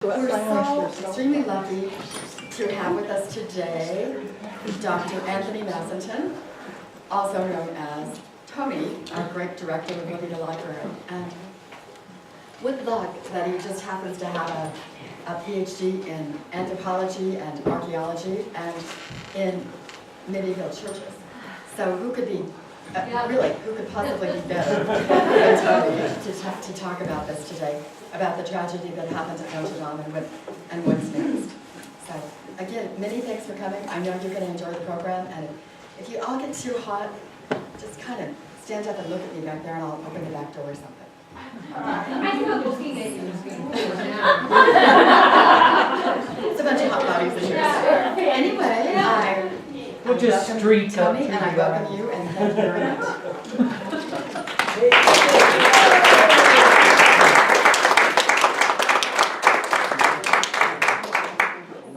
We're so extremely lucky to have with us today Dr. Anthony Masinton, also known as Tony, our great director of the Veta Library. And with luck that he just happens to have a PhD in anthropology and archaeology and in medieval churches. So who could be, really, who could possibly be better than Tony to talk about this today, about the tragedy that happened at Notre Dame and what's next. So again, many thanks for coming. I know you're going to enjoy the program, and if you all get too hot, just kind of stand up and look at me back there, and I'll open the back door or something. I'm not looking at you. It's a bunch of hot bodies in here. Anyway, We'll just street Tony, and I welcome you, and thank you very much.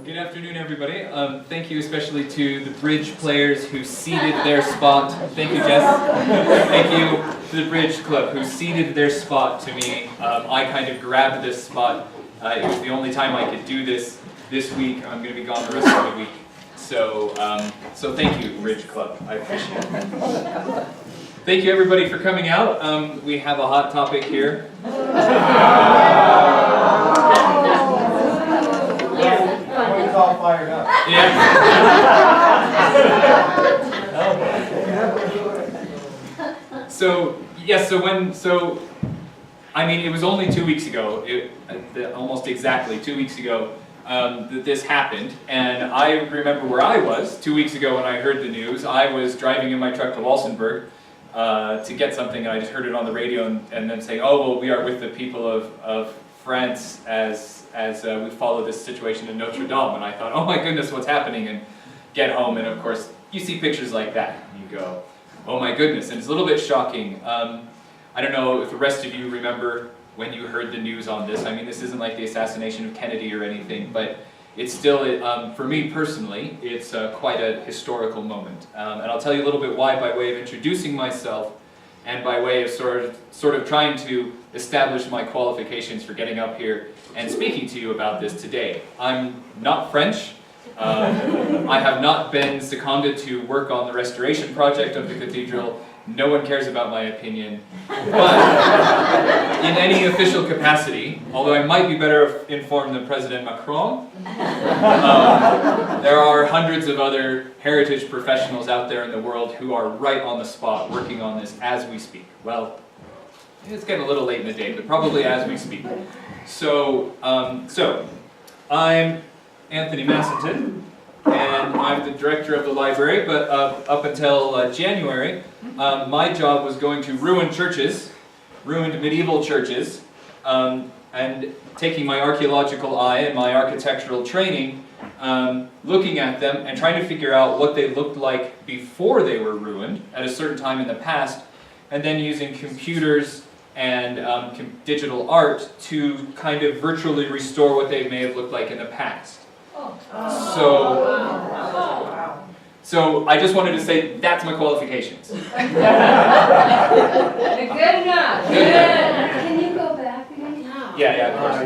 Good afternoon, everybody. Thank you especially to the bridge players who ceded their spot. Thank you, Jess. Thank you to the bridge club who ceded their spot to me. I kind of grabbed this spot. It was the only time I could do this week. I'm going to be gone the rest of the week. So thank you, bridge club. I appreciate it. Thank you, everybody, for coming out. We have a hot topic here. It's all fired up. Yeah. I mean, it was only 2 weeks ago, almost exactly 2 weeks ago, that this happened. And I remember where I was 2 weeks ago when I heard the news. I was driving in my truck to Walsenburg to get something, and I just heard it on the radio and then saying, oh, well, we are with the people of France as we follow this situation in Notre Dame. And I thought, oh my goodness, what's happening? And get home, and of course, you see pictures like that, and you go, oh my goodness. And it's a little bit shocking. I don't know if the rest of you remember when you heard the news on this. I mean, this isn't like the assassination of Kennedy or anything, but it's still, for me personally, it's quite a historical moment. And I'll tell you a little bit why by way of introducing myself and by way of sort of trying to establish my qualifications for getting up here and speaking to you about this today. I'm not French. I have not been seconded to work on the restoration project of the cathedral. No one cares about my opinion. But in any official capacity, although I might be better informed than President Macron, there are hundreds of other heritage professionals out there in the world who are right on the spot working on this as we speak. Well, it's getting a little late in the day, but probably as we speak. So I'm Anthony Masinton, and I'm the director of the library, but up until January, my job was going to ruined medieval churches, and taking my archaeological eye and my architectural training, looking at them and trying to figure out what they looked like before they were ruined at a certain time in the past, and then using computers and digital art to kind of virtually restore what they may have looked like in the past. So I just wanted to say that's my qualifications. Good enough. Can you go back again? Yeah, of course.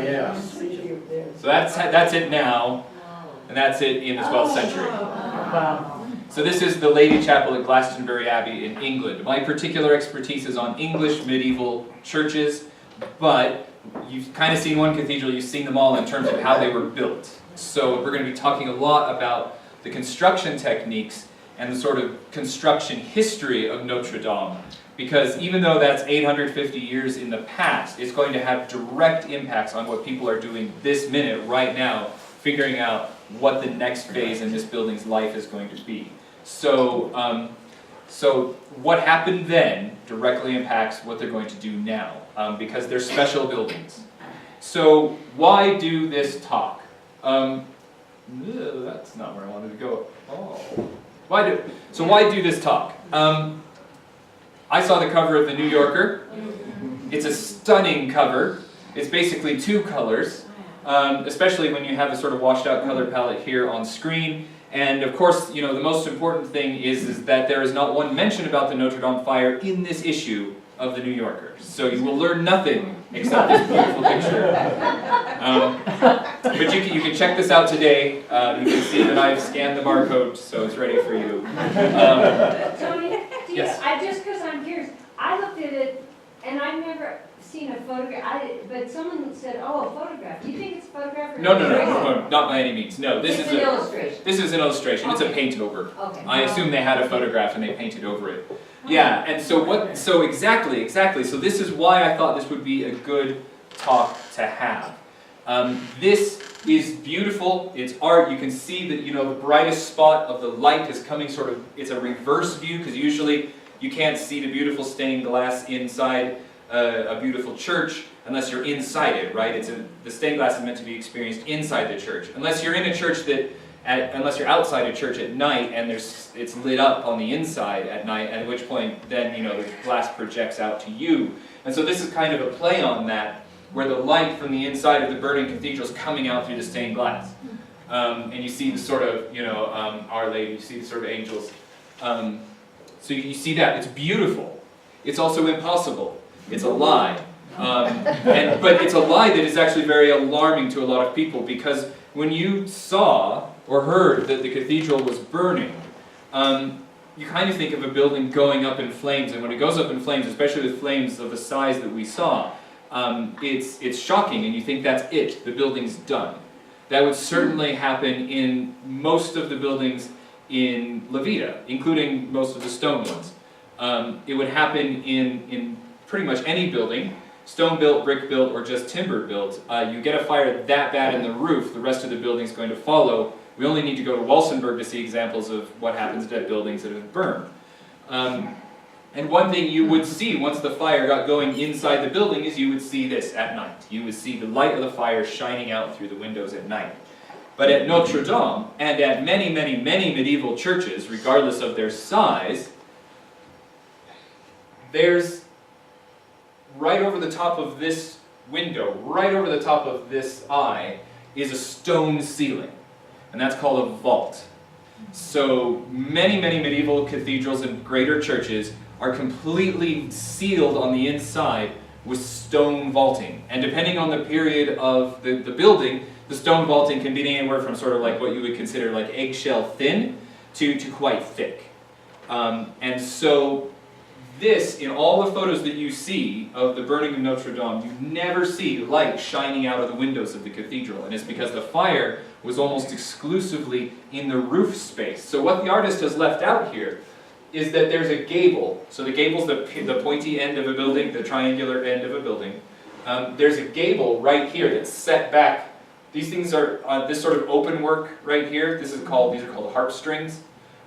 So that's it now, and that's it in the 12th century. So this is the Lady Chapel at Glastonbury Abbey in England. My particular expertise is on English medieval churches, but you've kind of seen one cathedral, you've seen them all in terms of how they were built. So we're going to be talking a lot about the construction techniques and the sort of construction history of Notre Dame. Because even though that's 850 years in the past, it's going to have direct impacts on what people are doing this minute, right now, figuring out what the next phase in this building's life is going to be. So what happened then directly impacts what they're going to do now, because they're special buildings. So why do this talk? That's not where I wanted to go. Oh. Why do this talk? I saw the cover of the New Yorker. It's a stunning cover. It's basically two colors, especially when you have a sort of washed out color palette here on screen. And of course, you know, the most important thing is that there is not one mention about the Notre Dame fire in this issue of the New Yorker. So you will learn nothing except this beautiful picture. But you can check this out today. You can see that I've scanned the barcode, so it's ready for you. Tony, Yes. because I'm curious, I looked at it and I've never seen a photograph, but someone said, oh, a photograph. Do you think it's a photograph or No, illustration? not by any means. No, this It's is an a illustration. this is an illustration. It's a Okay. paint over. Okay. I assume they had a photograph and they painted over it. Yeah, and so exactly. So this is why I thought this would be a good talk to have. This is beautiful, it's art. You can see that, the brightest spot of the light is coming it's a reverse view, because usually you can't see the beautiful stained glass inside a beautiful church unless you're inside it, right? The stained glass is meant to be experienced inside the church. Unless you're in a church unless you're outside a church at night and it's lit up on the inside at night, at which point then, the glass projects out to you. And so this is kind of a play on that, where the light from the inside of the burning cathedral is coming out through the stained glass. And you see the sort of, Our Lady, you see the sort of angels. So you see that, it's beautiful. It's also impossible. It's a lie. But it's a lie that is actually very alarming to a lot of people, because when you saw or heard that the cathedral was burning, you kind of think of a building going up in flames, and when it goes up in flames, especially with flames of the size that we saw, it's shocking, and you think that's it, the building's done. That would certainly happen in most of the buildings in La Veta, including most of the stone ones. It would happen in pretty much any building, stone built, brick built, or just timber built. You get a fire that bad in the roof, the rest of the building's going to follow. We only need to go to Walsenburg to see examples of what happens to buildings that have burned. And one thing you would see once the fire got going inside the building is you would see this at night. You would see the light of the fire shining out through the windows at night. But at Notre Dame, and at many, many, many medieval churches, regardless of their size, there's right over the top of this window, right over the top of this eye, is a stone ceiling. And that's called a vault. So many, many medieval cathedrals and greater churches are completely sealed on the inside with stone vaulting. And depending on the period of the building, the stone vaulting can be anywhere from sort of like what you would consider like eggshell thin to quite thick. And so this, in all the photos that you see of the burning of Notre Dame, you never see light shining out of the windows of the cathedral. And it's because the fire was almost exclusively in the roof space. So what the artist has left out here is that there's a gable. So the gable's the pointy end of a building, the triangular end of a building. There's a gable right here that's set back. These things are this sort of open work right here. These are called harp strings.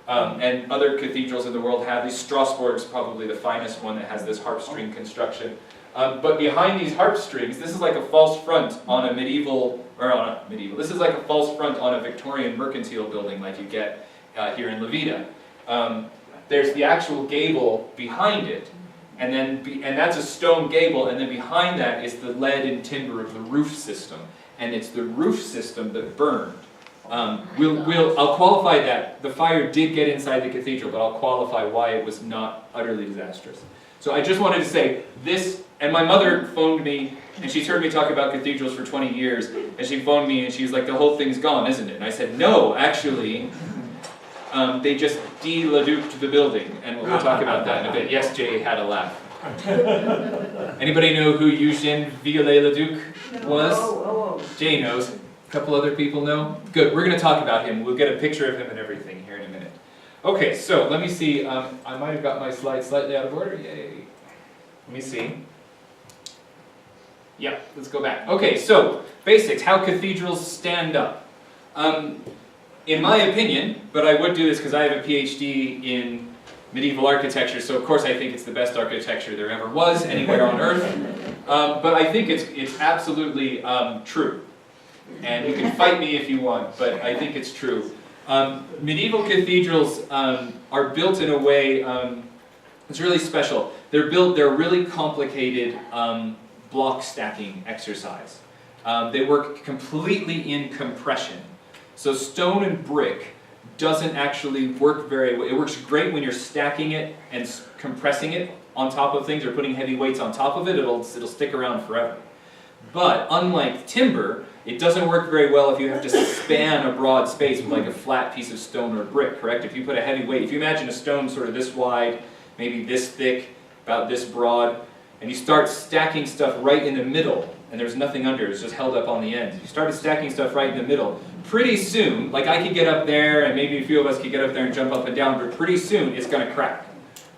And other cathedrals in the world have these. Strasbourg's probably the finest one that has this harp string construction. But behind these harp strings, this is like a false front on a this is like a false front on a Victorian mercantile building like you get here in La Veta. There's the actual gable behind it, and that's a stone gable, and then behind that is the lead and timber of the roof system, and it's the roof system that burned. I'll qualify that. The fire did get inside the cathedral, but I'll qualify why it was not utterly disastrous. So I just wanted to say this, and my mother phoned me, and she's heard me talk about cathedrals for 20 years, and she phoned me and she's like, the whole thing's gone, isn't it? And I said, no, actually, they just de-Leduced the building, and we'll talk about that in a bit. Yes, Jay had a laugh. Anybody know who Eugène Viollet-le-Duc was? Jay knows. A couple other people know? Good, we're going to talk about him. We'll get a picture of him and everything here in a minute. Okay, so let me see. I might have got my slides slightly out of order. Yay. Let me see. Yeah, let's go back. Okay, so basics, how cathedrals stand up. In my opinion, but I would do this because I have a PhD in medieval architecture, so of course I think it's the best architecture there ever was anywhere on earth. But I think it's absolutely true. And you can fight me if you want, but I think it's true. Medieval cathedrals are built in a way it's really special. They're a really complicated block stacking exercise. They work completely in compression. So stone and brick doesn't actually work very well. It works great when you're stacking it and compressing it on top of things or putting heavy weights on top of it. It'll stick around forever. But unlike timber, It doesn't work very well if you have to span a broad space with like a flat piece of stone or brick, correct? If you put a heavy weight, if you imagine a stone sort of this wide, maybe this thick, about this broad, and you start stacking stuff right in the middle, and there's nothing under, it's just held up on the ends. You started stacking stuff right in the middle. Pretty soon, like I could get up there, and maybe a few of us could get up there and jump up and down, but pretty soon it's going to crack,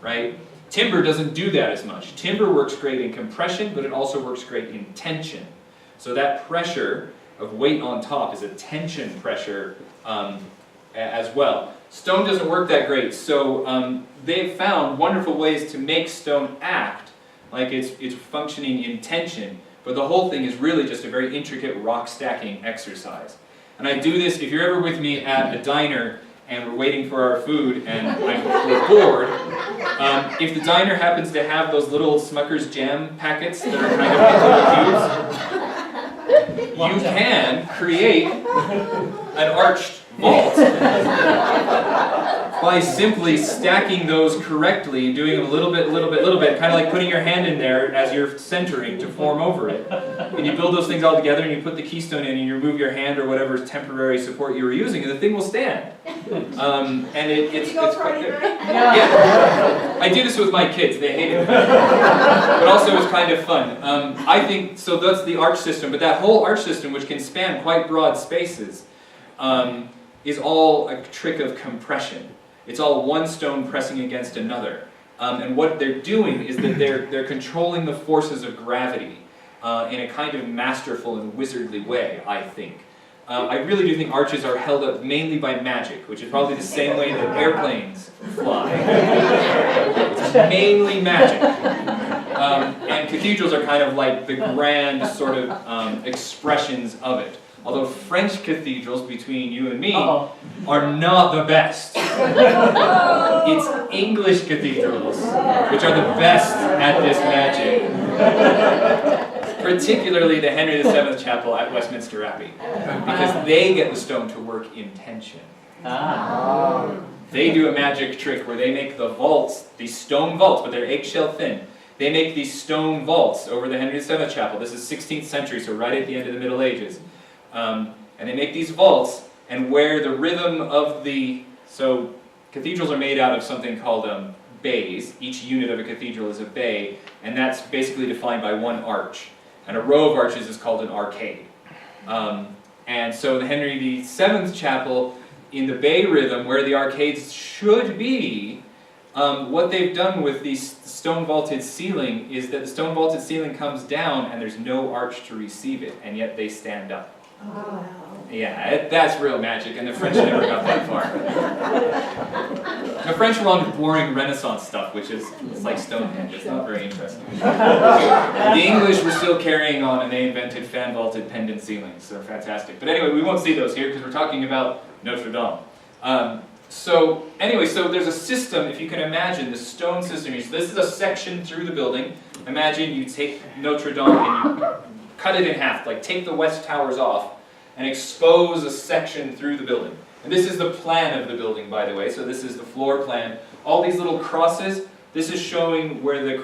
right? Timber doesn't do that as much. Timber works great in compression, but it also works great in tension. So that pressure of weight on top is a tension pressure as well. Stone doesn't work that great, so they've found wonderful ways to make stone act like it's functioning in tension, but the whole thing is really just a very intricate rock stacking exercise. And I do this, if you're ever with me at a diner and we're waiting for our food and we're bored, if the diner happens to have those little Smucker's jam packets that are kind of in little cubes, you can create an arched vault by simply stacking those correctly and doing them a little bit, kind of like putting your hand in there as you're centering to form over it. And you build those things all together and you put the keystone in and you remove your hand or whatever temporary support you were using and the thing will stand. And it's quite good. Yeah. I do this with my kids, they hate it. But also it's kind of fun. I think, so that's the arch system, but that whole arch system, which can span quite broad spaces, is all a trick of compression. It's all one stone pressing against another. And what they're doing is that they're controlling the forces of gravity in a kind of masterful and wizardly way, I think. I really do think arches are held up mainly by magic, which is probably the same way that airplanes fly. It's mainly magic. And cathedrals are kind of like the grand sort of expressions of it. Although French cathedrals, between you and me, are not the best. It's English cathedrals, which are the best at this magic. Particularly the Henry VII Chapel at Westminster Abbey, because they get the stone to work in tension. They do a magic trick where they make the vaults, these stone vaults, but they're eggshell thin. They make these stone vaults over the Henry VII Chapel. This is 16th century, so right at the end of the Middle Ages. And they make these vaults, and where the rhythm of so cathedrals are made out of something called bays. Each unit of a cathedral is a bay, and that's basically defined by one arch. And a row of arches is called an arcade. And so the Henry VII Chapel, in the bay rhythm, where the arcades should be, what they've done with the stone vaulted ceiling is that the stone vaulted ceiling comes down and there's no arch to receive it, and yet they stand up. Oh. Yeah, that's real magic, and the French never got that far. The French were on boring Renaissance stuff, which is it's like Stonehenge. It's not very interesting. The English were still carrying on, and they invented fan-vaulted pendant ceilings. They're fantastic. But anyway, we won't see those here because we're talking about Notre Dame. So there's a system, if you can imagine, the stone system here. So this is a section through the building. Imagine you take Notre Dame and you cut it in half, like take the west towers off and expose a section through the building. And this is the plan of the building, by the way, so this is the floor plan. All these little crosses, this is showing where the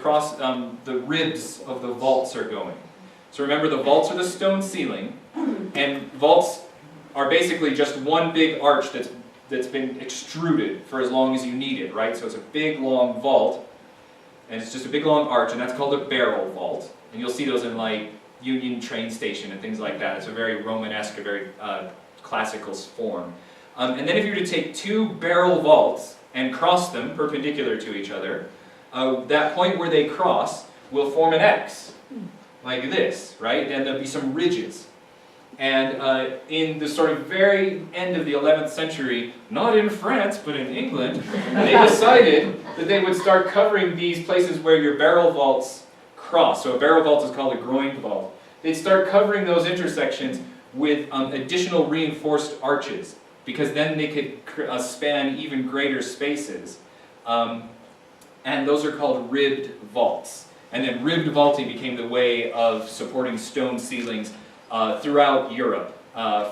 ribs of the vaults are going. So remember, the vaults are the stone ceiling, and vaults are basically just one big arch that's been extruded for as long as you need it, right? So it's a big, long vault, and it's just a big, long arch, and that's called a barrel vault. And you'll see those in, like, Union train station and things like that. It's a very Romanesque, a very classical form. And then if you were to take two barrel vaults and cross them perpendicular to each other, that point where they cross will form an X, like this, right? And there'll be some ridges. And in the sort of very end of the 11th century, not in France, but in England, they decided that they would start covering these places where your barrel vaults cross. So a barrel vault is called a groined vault. They'd start covering those intersections with additional reinforced arches, because then they could span even greater spaces. And those are called ribbed vaults. And then ribbed vaulting became the way of supporting stone ceilings throughout Europe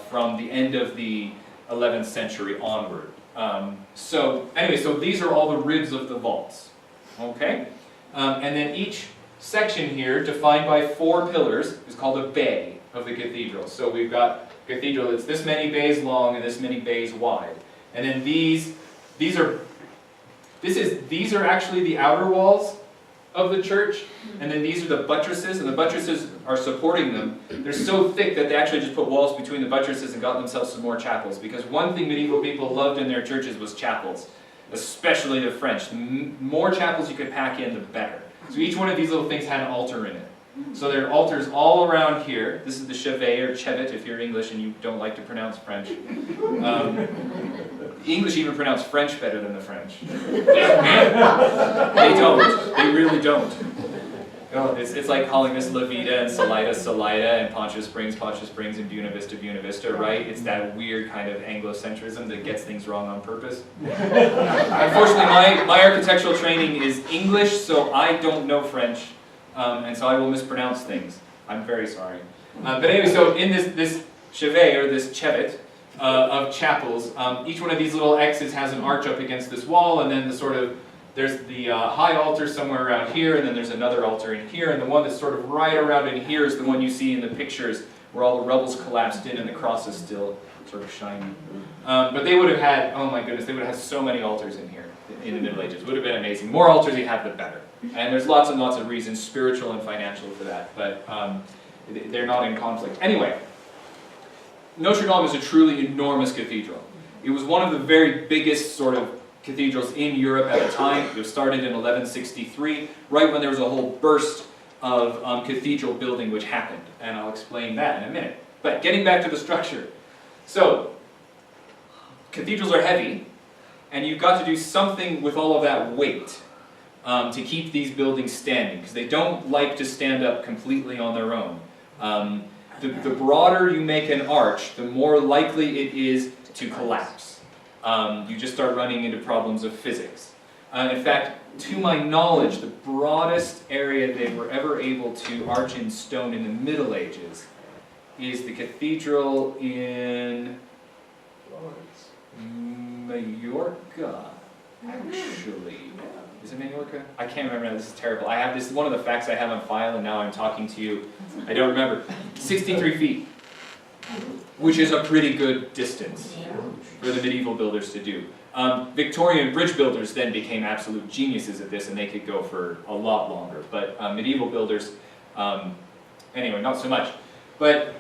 from the end of the 11th century onward. So these are all the ribs of the vaults. Okay? And then each section here, defined by 4 pillars, is called a bay. of the cathedral. So we've got a cathedral that's this many bays long and this many bays wide. And then these are actually the outer walls of the church, and then these are the buttresses, and the buttresses are supporting them. They're so thick that they actually just put walls between the buttresses and got themselves some more chapels, because one thing medieval people loved in their churches was chapels, especially the French. The more chapels you could pack in, the better. So each one of these little things had an altar in it. So there are altars all around here. This is the chevet or chevet if you're English and you don't like to pronounce French. The English even pronounce French better than the French. They don't. They really don't. It's like calling this La Vita and Salida, Salida, and Poncha Springs, and Buena Vista, Buena Vista, right? It's that weird kind of Anglocentrism that gets things wrong on purpose. Unfortunately, my architectural training is English, so I don't know French, and so I will mispronounce things. I'm very sorry. But anyway, so in this chevet, or this chevet, of chapels, each one of these little X's has an arch up against this wall, and then there's the high altar somewhere around here, and then there's another altar in here, and the one that's sort of right around in here is the one you see in the pictures where all the rubbles collapsed in and the cross is still sort of shiny. But they would have had, oh my goodness, they would have had so many altars in here in the Middle Ages. It would have been amazing. More altars you have, the better. And there's lots and lots of reasons, spiritual and financial, for that, but they're not in conflict. Anyway, Notre Dame is a truly enormous cathedral. It was one of the very biggest sort of cathedrals in Europe at the time. It was started in 1163, right when there was a whole burst of cathedral building which happened, and I'll explain that in a minute. But getting back to the structure. So, cathedrals are heavy, and you've got to do something with all of that weight to keep these buildings standing, because they don't like to stand up completely on their own. The broader you make an arch, the more likely it is to collapse. You just start running into problems of physics. In fact, to my knowledge, the broadest area they were ever able to arch in stone in the Middle Ages is the cathedral in Mallorca, actually. Is it Mallorca? I can't remember now, this is terrible. This is one of the facts I have on file, and now I'm talking to you. I don't remember. 63 feet, which is a pretty good distance for the medieval builders to do. Victorian bridge builders then became absolute geniuses at this, and they could go for a lot longer. But medieval builders, anyway, not so much. But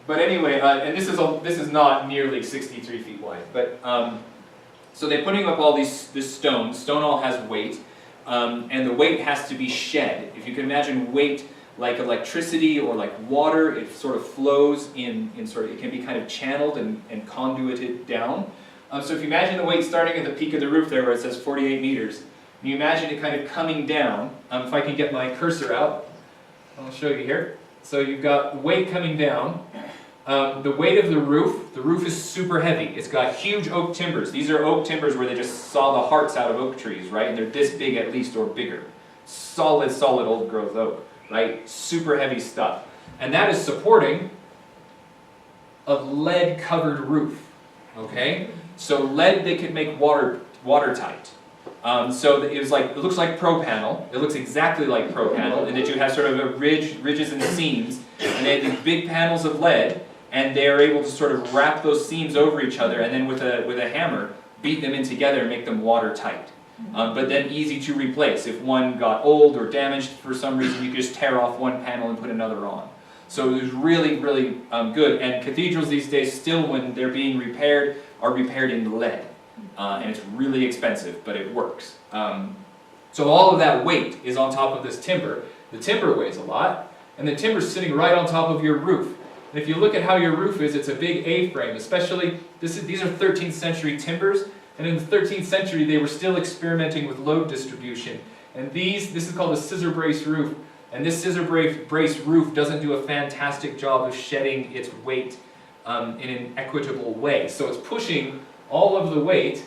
anyway, and this is not nearly 63 feet wide. But so they're putting up all this stone. Stone all has weight, and the weight has to be shed. If you can imagine weight like electricity or like water, it sort of flows in sort of, it can be kind of channeled and conduited down. So if you imagine the weight starting at the peak of the roof there where it says 48 meters, and you imagine it kind of coming down. If I can get my cursor out, I'll show you here. So you've got weight coming down. The weight of the roof is super heavy. It's got huge oak timbers. These are oak timbers where they just saw the hearts out of oak trees, right? And they're this big at least or bigger. Solid old growth oak, right? Super heavy stuff. And that is supporting a lead covered roof, okay? So lead they could make watertight. So it looks like pro panel. It looks exactly like pro panel in that you have sort of a ridges and seams, and they have these big panels of lead, and they are able to sort of wrap those seams over each other, and then with a hammer beat them in together and make them watertight. But then easy to replace. If one got old or damaged for some reason, you could just tear off one panel and put another on. So it was really, really good. And cathedrals these days, still when they're being repaired, are repaired in lead. And it's really expensive, but it works. So all of that weight is on top of this timber. The timber weighs a lot, and the timber's sitting right on top of your roof. And if you look at how your roof is, it's a big A-frame, especially, these are 13th century timbers, and in the 13th century they were still experimenting with load distribution. And this is called a scissor brace roof, and this scissor brace roof doesn't do a fantastic job of shedding its weight in an equitable way. So it's pushing all of the weight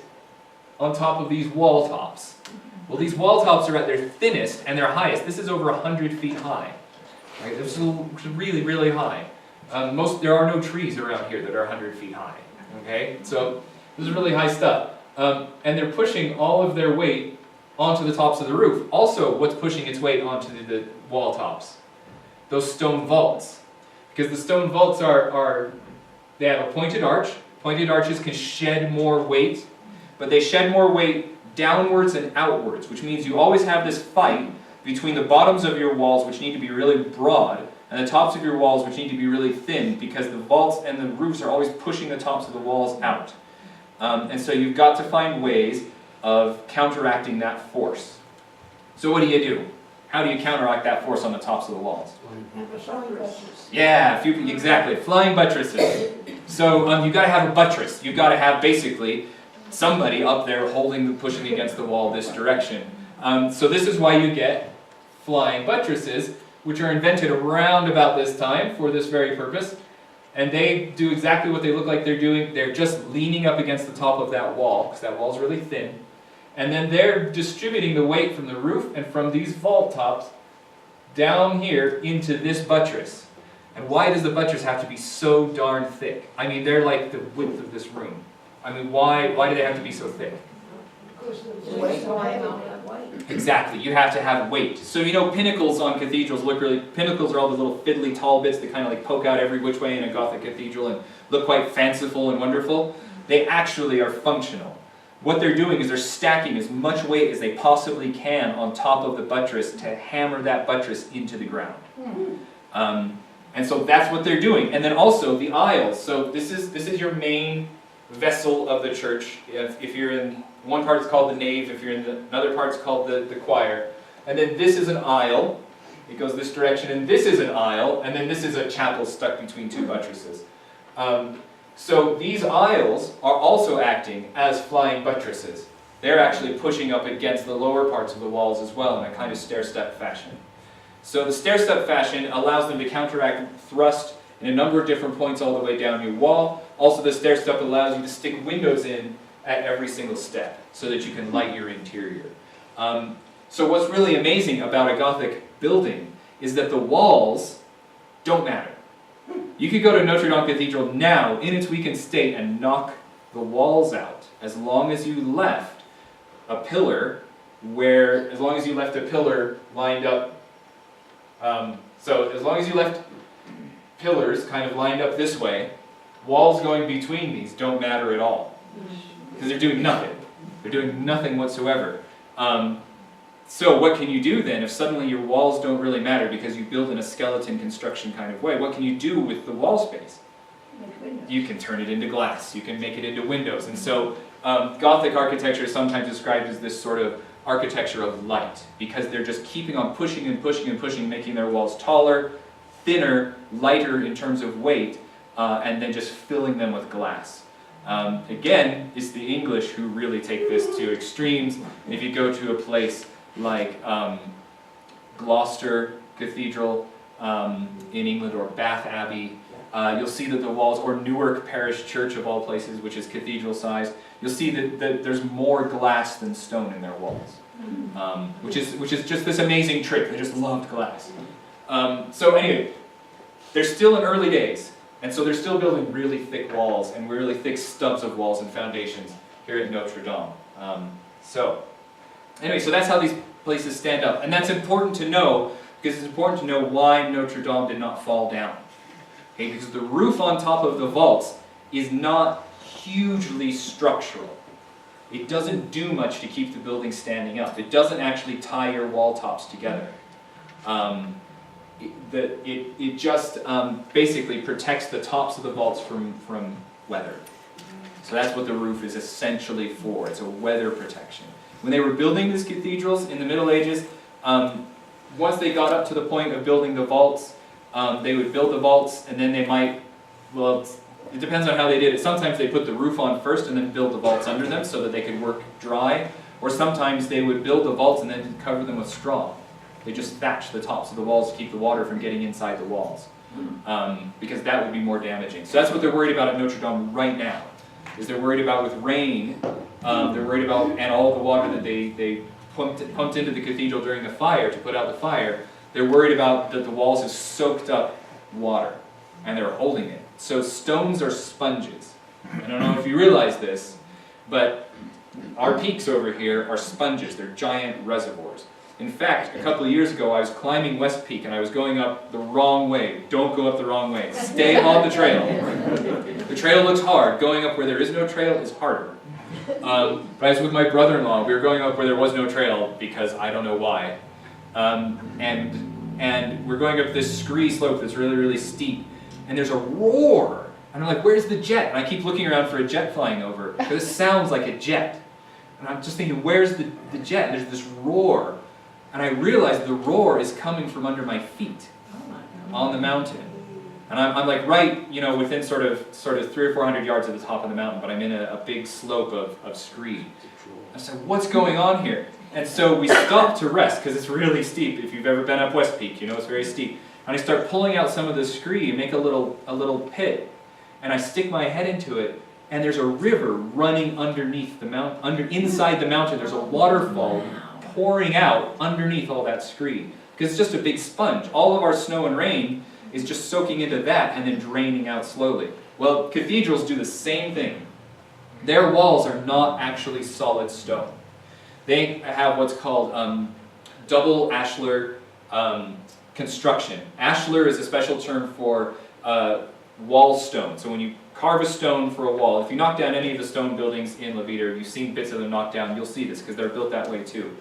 on top of these wall tops. Well, these wall tops are at their thinnest and their highest. This is over 100 feet high. Right? This is really, really high. There are no trees around here that are 100 feet high. Okay, so this is really high stuff. And they're pushing all of their weight onto the tops of the roof. Also, what's pushing its weight onto the wall tops? Those stone vaults. Because the stone vaults they have a pointed arch. Pointed arches can shed more weight, but they shed more weight downwards and outwards, which means you always have this fight between the bottoms of your walls, which need to be really broad, and the tops of your walls, which need to be really thin, because the vaults and the roofs are always pushing the tops of the walls out. And so you've got to find ways of counteracting that force. So what do? How do you counteract that force on the tops of the walls? Yeah, exactly, flying buttresses. So you've got to have a buttress. You've got to have basically somebody up there pushing against the wall this direction. So this is why you get flying buttresses, which are invented around about this time for this very purpose. And they do exactly what they look like they're doing. They're just leaning up against the top of that wall, because that wall's really thin. And then they're distributing the weight from the roof and from these vault tops down here into this buttress. And why does the buttress have to be so darn thick? I mean, they're like the width of this room. I mean, why do they have to be so thick? Exactly, you have to have weight. So you know pinnacles on cathedrals pinnacles are all the little fiddly tall bits that kind of like poke out every which way in a Gothic cathedral and look quite fanciful and wonderful. They actually are functional. What they're doing is they're stacking as much weight as they possibly can on top of the buttress to hammer that buttress into the ground. And so that's what they're doing. And then also the aisles. So this is your main vessel of the church. If you're in one part, it's called the nave. If you're in another part, it's called the choir. And then this is an aisle. It goes this direction, and this is an aisle, and then this is a chapel stuck between two buttresses. So these aisles are also acting as flying buttresses. They're actually pushing up against the lower parts of the walls as well in a kind of stair-step fashion. So the stair-step fashion allows them to counteract thrust in a number of different points all the way down your wall. Also, the stair-step allows you to stick windows in at every single step so that you can light your interior. So what's really amazing about a Gothic building is that the walls don't matter. You could go to Notre Dame Cathedral now in its weakened state and knock the walls out as long as you left a pillar lined up. So as long as you left pillars kind of lined up this way, walls going between these don't matter at all. Because they're doing nothing. They're doing nothing whatsoever. So what can you do then if suddenly your walls don't really matter because you build in a skeleton construction kind of way? What can you do with the wall space? You can turn it into glass. You can make it into windows. And so Gothic architecture is sometimes described as this sort of architecture of light, because they're just keeping on pushing and pushing and pushing, making their walls taller, thinner, lighter in terms of weight, and then just filling them with glass. Again, it's the English who really take this to extremes. If you go to a place like Gloucester Cathedral in England, or Bath Abbey, you'll see that the walls, or Newark Parish Church of all places, which is cathedral size, you'll see that there's more glass than stone in their walls, which is just this amazing trick. They just loved glass. So anyway, they're still in early days, and so they're still building really thick walls and really thick stubs of walls and foundations here at Notre Dame. So that's how these places stand up, and that's important to know, because it's important to know why Notre Dame did not fall down. Okay, because the roof on top of the vaults is not hugely structural. It doesn't do much to keep the building standing up. It doesn't actually tie your wall tops together. It just basically protects the tops of the vaults from weather. So that's what the roof is essentially for. It's a weather protection. When they were building these cathedrals in the Middle Ages, once they got up to the point of building the vaults, they would build the vaults, and then they might, it depends on how they did it. Sometimes they put the roof on first and then build the vaults under them so that they could work dry. Or sometimes they would build the vaults and then cover them with straw. They just thatch the tops of the walls to keep the water from getting inside the walls, because that would be more damaging. So that's what they're worried about at Notre Dame right now, is they're worried about with rain, they're worried about, and all the water that they pumped into the cathedral during the fire to put out the fire, they're worried about that the walls have soaked up water, and they're holding it. So stones are sponges. I don't know if you realize this, but our peaks over here are sponges. They're giant reservoirs. In fact, a couple of years ago, I was climbing West Peak and I was going up the wrong way. Don't go up the wrong way. Stay on the trail. The trail looks hard. Going up where there is no trail is harder. But I was with my brother-in-law. We were going up where there was no trail because I don't know why. And we're going up this scree slope that's really, really steep. And there's a roar. And I'm like, where's the jet? And I keep looking around for a jet flying over because it sounds like a jet. And I'm just thinking, where's the jet? And there's this roar. And I realized the roar is coming from under my feet on the mountain. And I'm like right, within sort of 300 or 400 yards of the top of the mountain, but I'm in a big slope of scree. I said, what's going on here? And so we stop to rest because it's really steep. If you've ever been up West Peak, it's very steep. And I start pulling out some of the scree and make a little pit. And I stick my head into it, and there's a river running underneath the mountain, inside the mountain. There's a waterfall pouring out underneath all that scree. Because it's just a big sponge. All of our snow and rain is just soaking into that and then draining out slowly. Well, cathedrals do the same thing. Their walls are not actually solid stone. They have what's called double ashlar construction. Ashlar is a special term for wall stone. So when you carve a stone for a wall, if you knock down any of the stone buildings in Levita, you've seen bits of them knocked down, you'll see this because they're built that way too.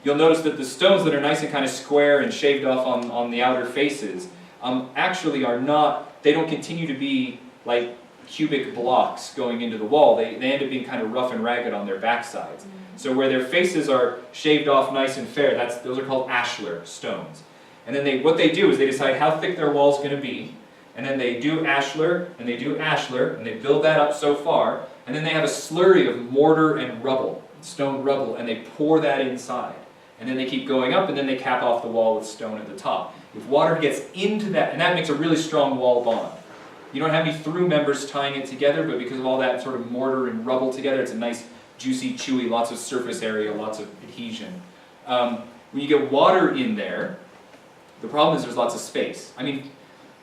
You'll notice that the stones that are nice and kind of square and shaved off on the outer faces actually are not, they don't continue to be like cubic blocks going into the wall. They end up being kind of rough and ragged on their backsides. So where their faces are shaved off nice and fair, those are called ashlar stones. And then what they do is they decide how thick their wall's going to be, and then they do ashlar, and they do ashlar, and they build that up so far, and then they have a slurry of mortar and rubble, stone rubble, and they pour that inside. And then they keep going up, and then they cap off the wall with stone at the top. If water gets into that, and that makes a really strong wall bond. You don't have any through members tying it together, but because of all that sort of mortar and rubble together, it's a nice, juicy, chewy, lots of surface area, lots of adhesion. When you get water in there, the problem is there's lots of space. I mean,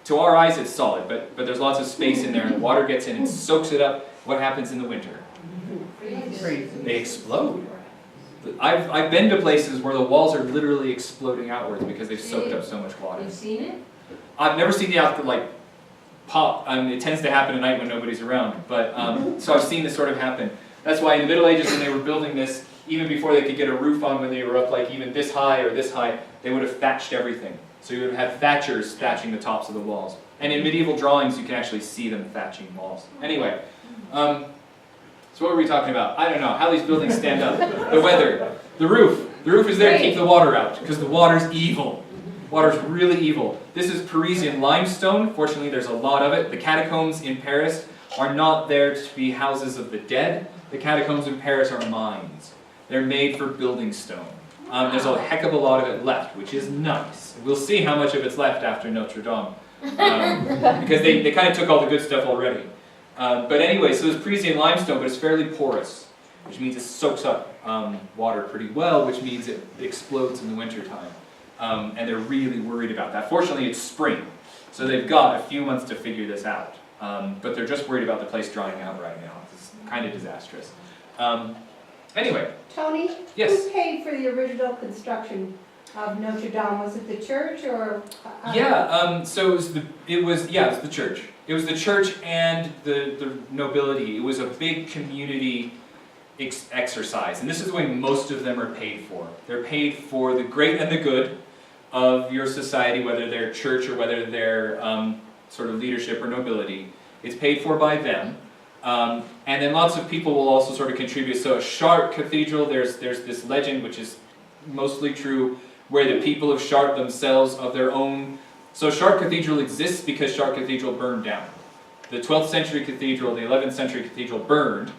to our eyes it's solid, but there's lots of space in there, and water gets in and soaks it up. What happens in the winter? They explode. I've been to places where the walls are literally exploding outwards because they've soaked up so much water. You've seen it? I've never seen the outfit like pop. It tends to happen at night when nobody's around. But so I've seen this sort of happen. That's why in the Middle Ages when they were building this, even before they could get a roof on, when they were up like even this high or this high, they would have thatched everything. So you would have had thatchers thatching the tops of the walls. And in medieval drawings, you can actually see them thatching walls. Anyway, so what were we talking about? I don't know, how these buildings stand up. The weather. The roof. The roof is there to keep the water out, because the water's evil. Water's really evil. This is Parisian limestone. Fortunately, there's a lot of it. The catacombs in Paris are not there to be houses of the dead. The catacombs in Paris are mines. They're made for building stone. There's a heck of a lot of it left, which is nice. We'll see how much of it's left after Notre Dame. Because they kind of took all the good stuff already. But anyway, so it's Parisian limestone, but it's fairly porous, which means it soaks up water pretty well, which means it explodes in the wintertime. And they're really worried about that. Fortunately, it's spring, so they've got a few months to figure this out. But they're just worried about the place drying out right now. It's kind of disastrous. Anyway. Tony? Yes? Who paid for the original construction of Notre Dame? Was it the church or? Yeah, so it was the church. It was the church and the nobility. It was a big community exercise, and this is the way most of them are paid for. They're paid for the great and the good of your society, whether they're church or whether they're sort of leadership or nobility. It's paid for by them. And then lots of people will also sort of contribute. So at Chartres Cathedral, there's this legend, which is mostly true, where the people of Chartres themselves, of their own... So Chartres Cathedral exists because Chartres Cathedral burned down. The 12th century cathedral, the 11th century cathedral burned.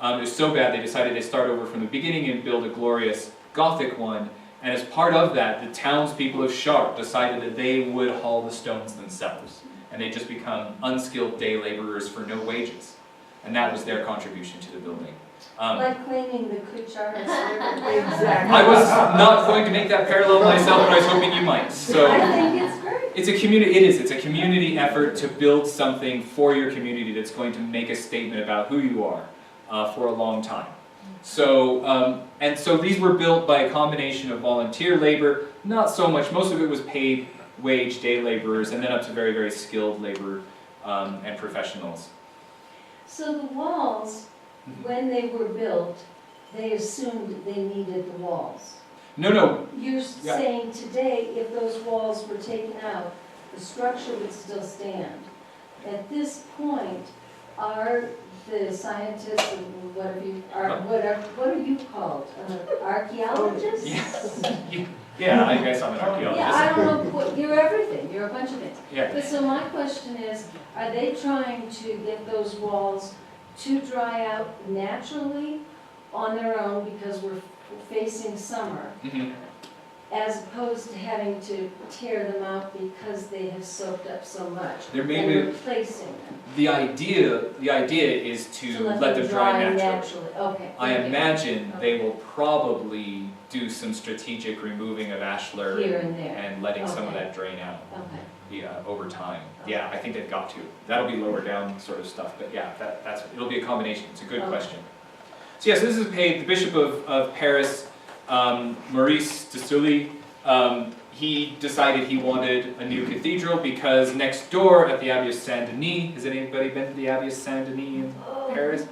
It was so bad they decided they'd start over from the beginning and build a glorious Gothic one. And as part of that, the townspeople of Chartres decided that they would haul the stones themselves. And they'd just become unskilled day laborers for no wages. And that was their contribution to the building. Like cleaning the Kuchar. Exactly. I was not going to make that parallel myself, but I was hoping you might. So I think it's great. it's a community. It is. It's a community effort to build something for your community that's going to make a statement about who you are for a long time. So, and so these were built by a combination of volunteer labor, not so much, most of it was paid wage day laborers, and then up to very, very skilled labor and professionals. So the walls, when they were built, they assumed they needed the walls. No, You're Yeah. saying today, if those walls were taken out, the structure would still stand. At this point, are the scientists, and what are you called? Archaeologists? yeah, I guess I'm an Yeah, archaeologist. I don't know, you're everything, you're a bunch of things. Yeah. But so my question is, are they trying to get those walls to dry out naturally on their own because we're facing summer, Mhm. as opposed to having to tear them out because they have soaked up so much There may and be, replacing them? the idea is to let them dry naturally. Okay. I thank you. imagine they will probably do some strategic removing of ashlar Here and there. and letting some of Okay. that drain out. Okay. Over time. Yeah, I think they've got to. That'll be lower down sort of stuff, but yeah, it'll be a combination. It's a good Okay. question. So yeah, so this is paid, the Bishop of Paris, Maurice de Sully, he decided he wanted a new cathedral because next door at the Abbey of Saint-Denis, has anybody been to the Abbey of Saint-Denis in Paris?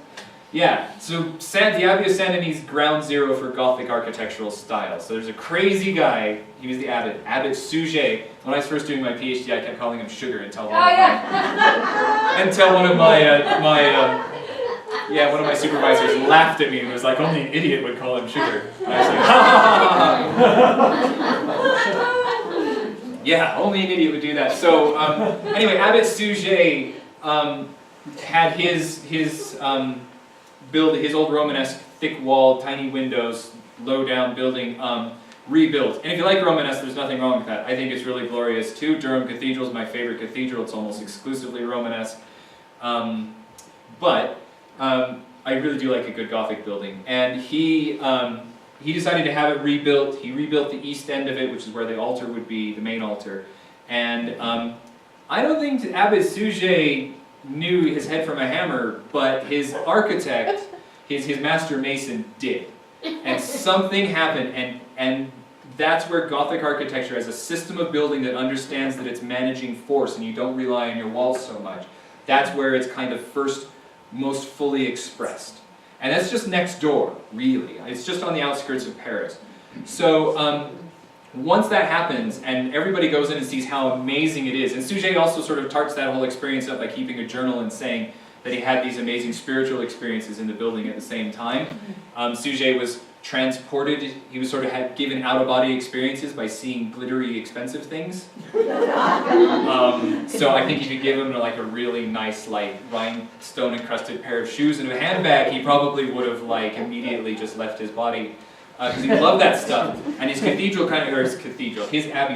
Yeah, so the Abbey of Saint-Denis is ground zero for Gothic architectural style. So there's a crazy guy, he was the Abbot Suger. When I was first doing my PhD, I kept calling him Sugar until one of my supervisors laughed at me and was like, only an idiot would call him Sugar. And I was like, ha ha ha. Yeah, only an idiot would do that. So anyway, Abbot Suger had his old Romanesque thick wall, tiny windows, low down building rebuilt. And if you like Romanesque, there's nothing wrong with that. I think it's really glorious too. Durham Cathedral is my favorite cathedral. It's almost exclusively Romanesque. But I really do like a good Gothic building. And he decided to have it rebuilt. He rebuilt the east end of it, which is where the altar would be, the main altar. And I don't think Abbot Suger knew his head from a hammer, but his architect, his master mason did. And something happened, and that's where Gothic architecture, as a system of building that understands that it's managing force and you don't rely on your walls so much, that's where it's kind of first most fully expressed. And that's just next door, really. It's just on the outskirts of Paris. So once that happens, and everybody goes in and sees how amazing it is, and Suger also sort of tarts that whole experience up by keeping a journal and saying that he had these amazing spiritual experiences in the building at the same time. Suger was transported, he was sort of given out-of-body experiences by seeing glittery, expensive things. So I think if you give him like a really nice, like rhinestone-encrusted pair of shoes and a handbag, he probably would have like immediately just left his body. Because he loved that stuff, and his abbey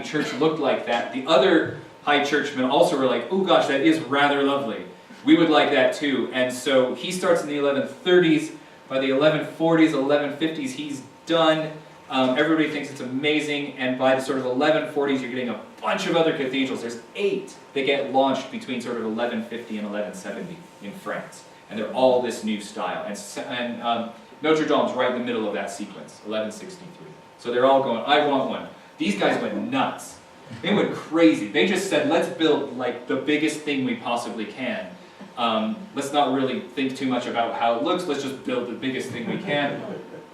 church looked like that. The other high churchmen also were like, oh gosh, that is rather lovely. We would like that too. And so he starts in the 1130s. By the 1140s, 1150s, he's done. Everybody thinks it's amazing, and by the sort of 1140s, you're getting a bunch of other cathedrals. There's 8 that get launched between sort of 1150 and 1170 in France, and they're all this new style. And Notre Dame's right in the middle of that sequence, 1163. So they're all going, I want one. These guys went nuts. They went crazy. They just said, let's build like the biggest thing we possibly can. Let's not really think too much about how it looks, let's just build the biggest thing we can.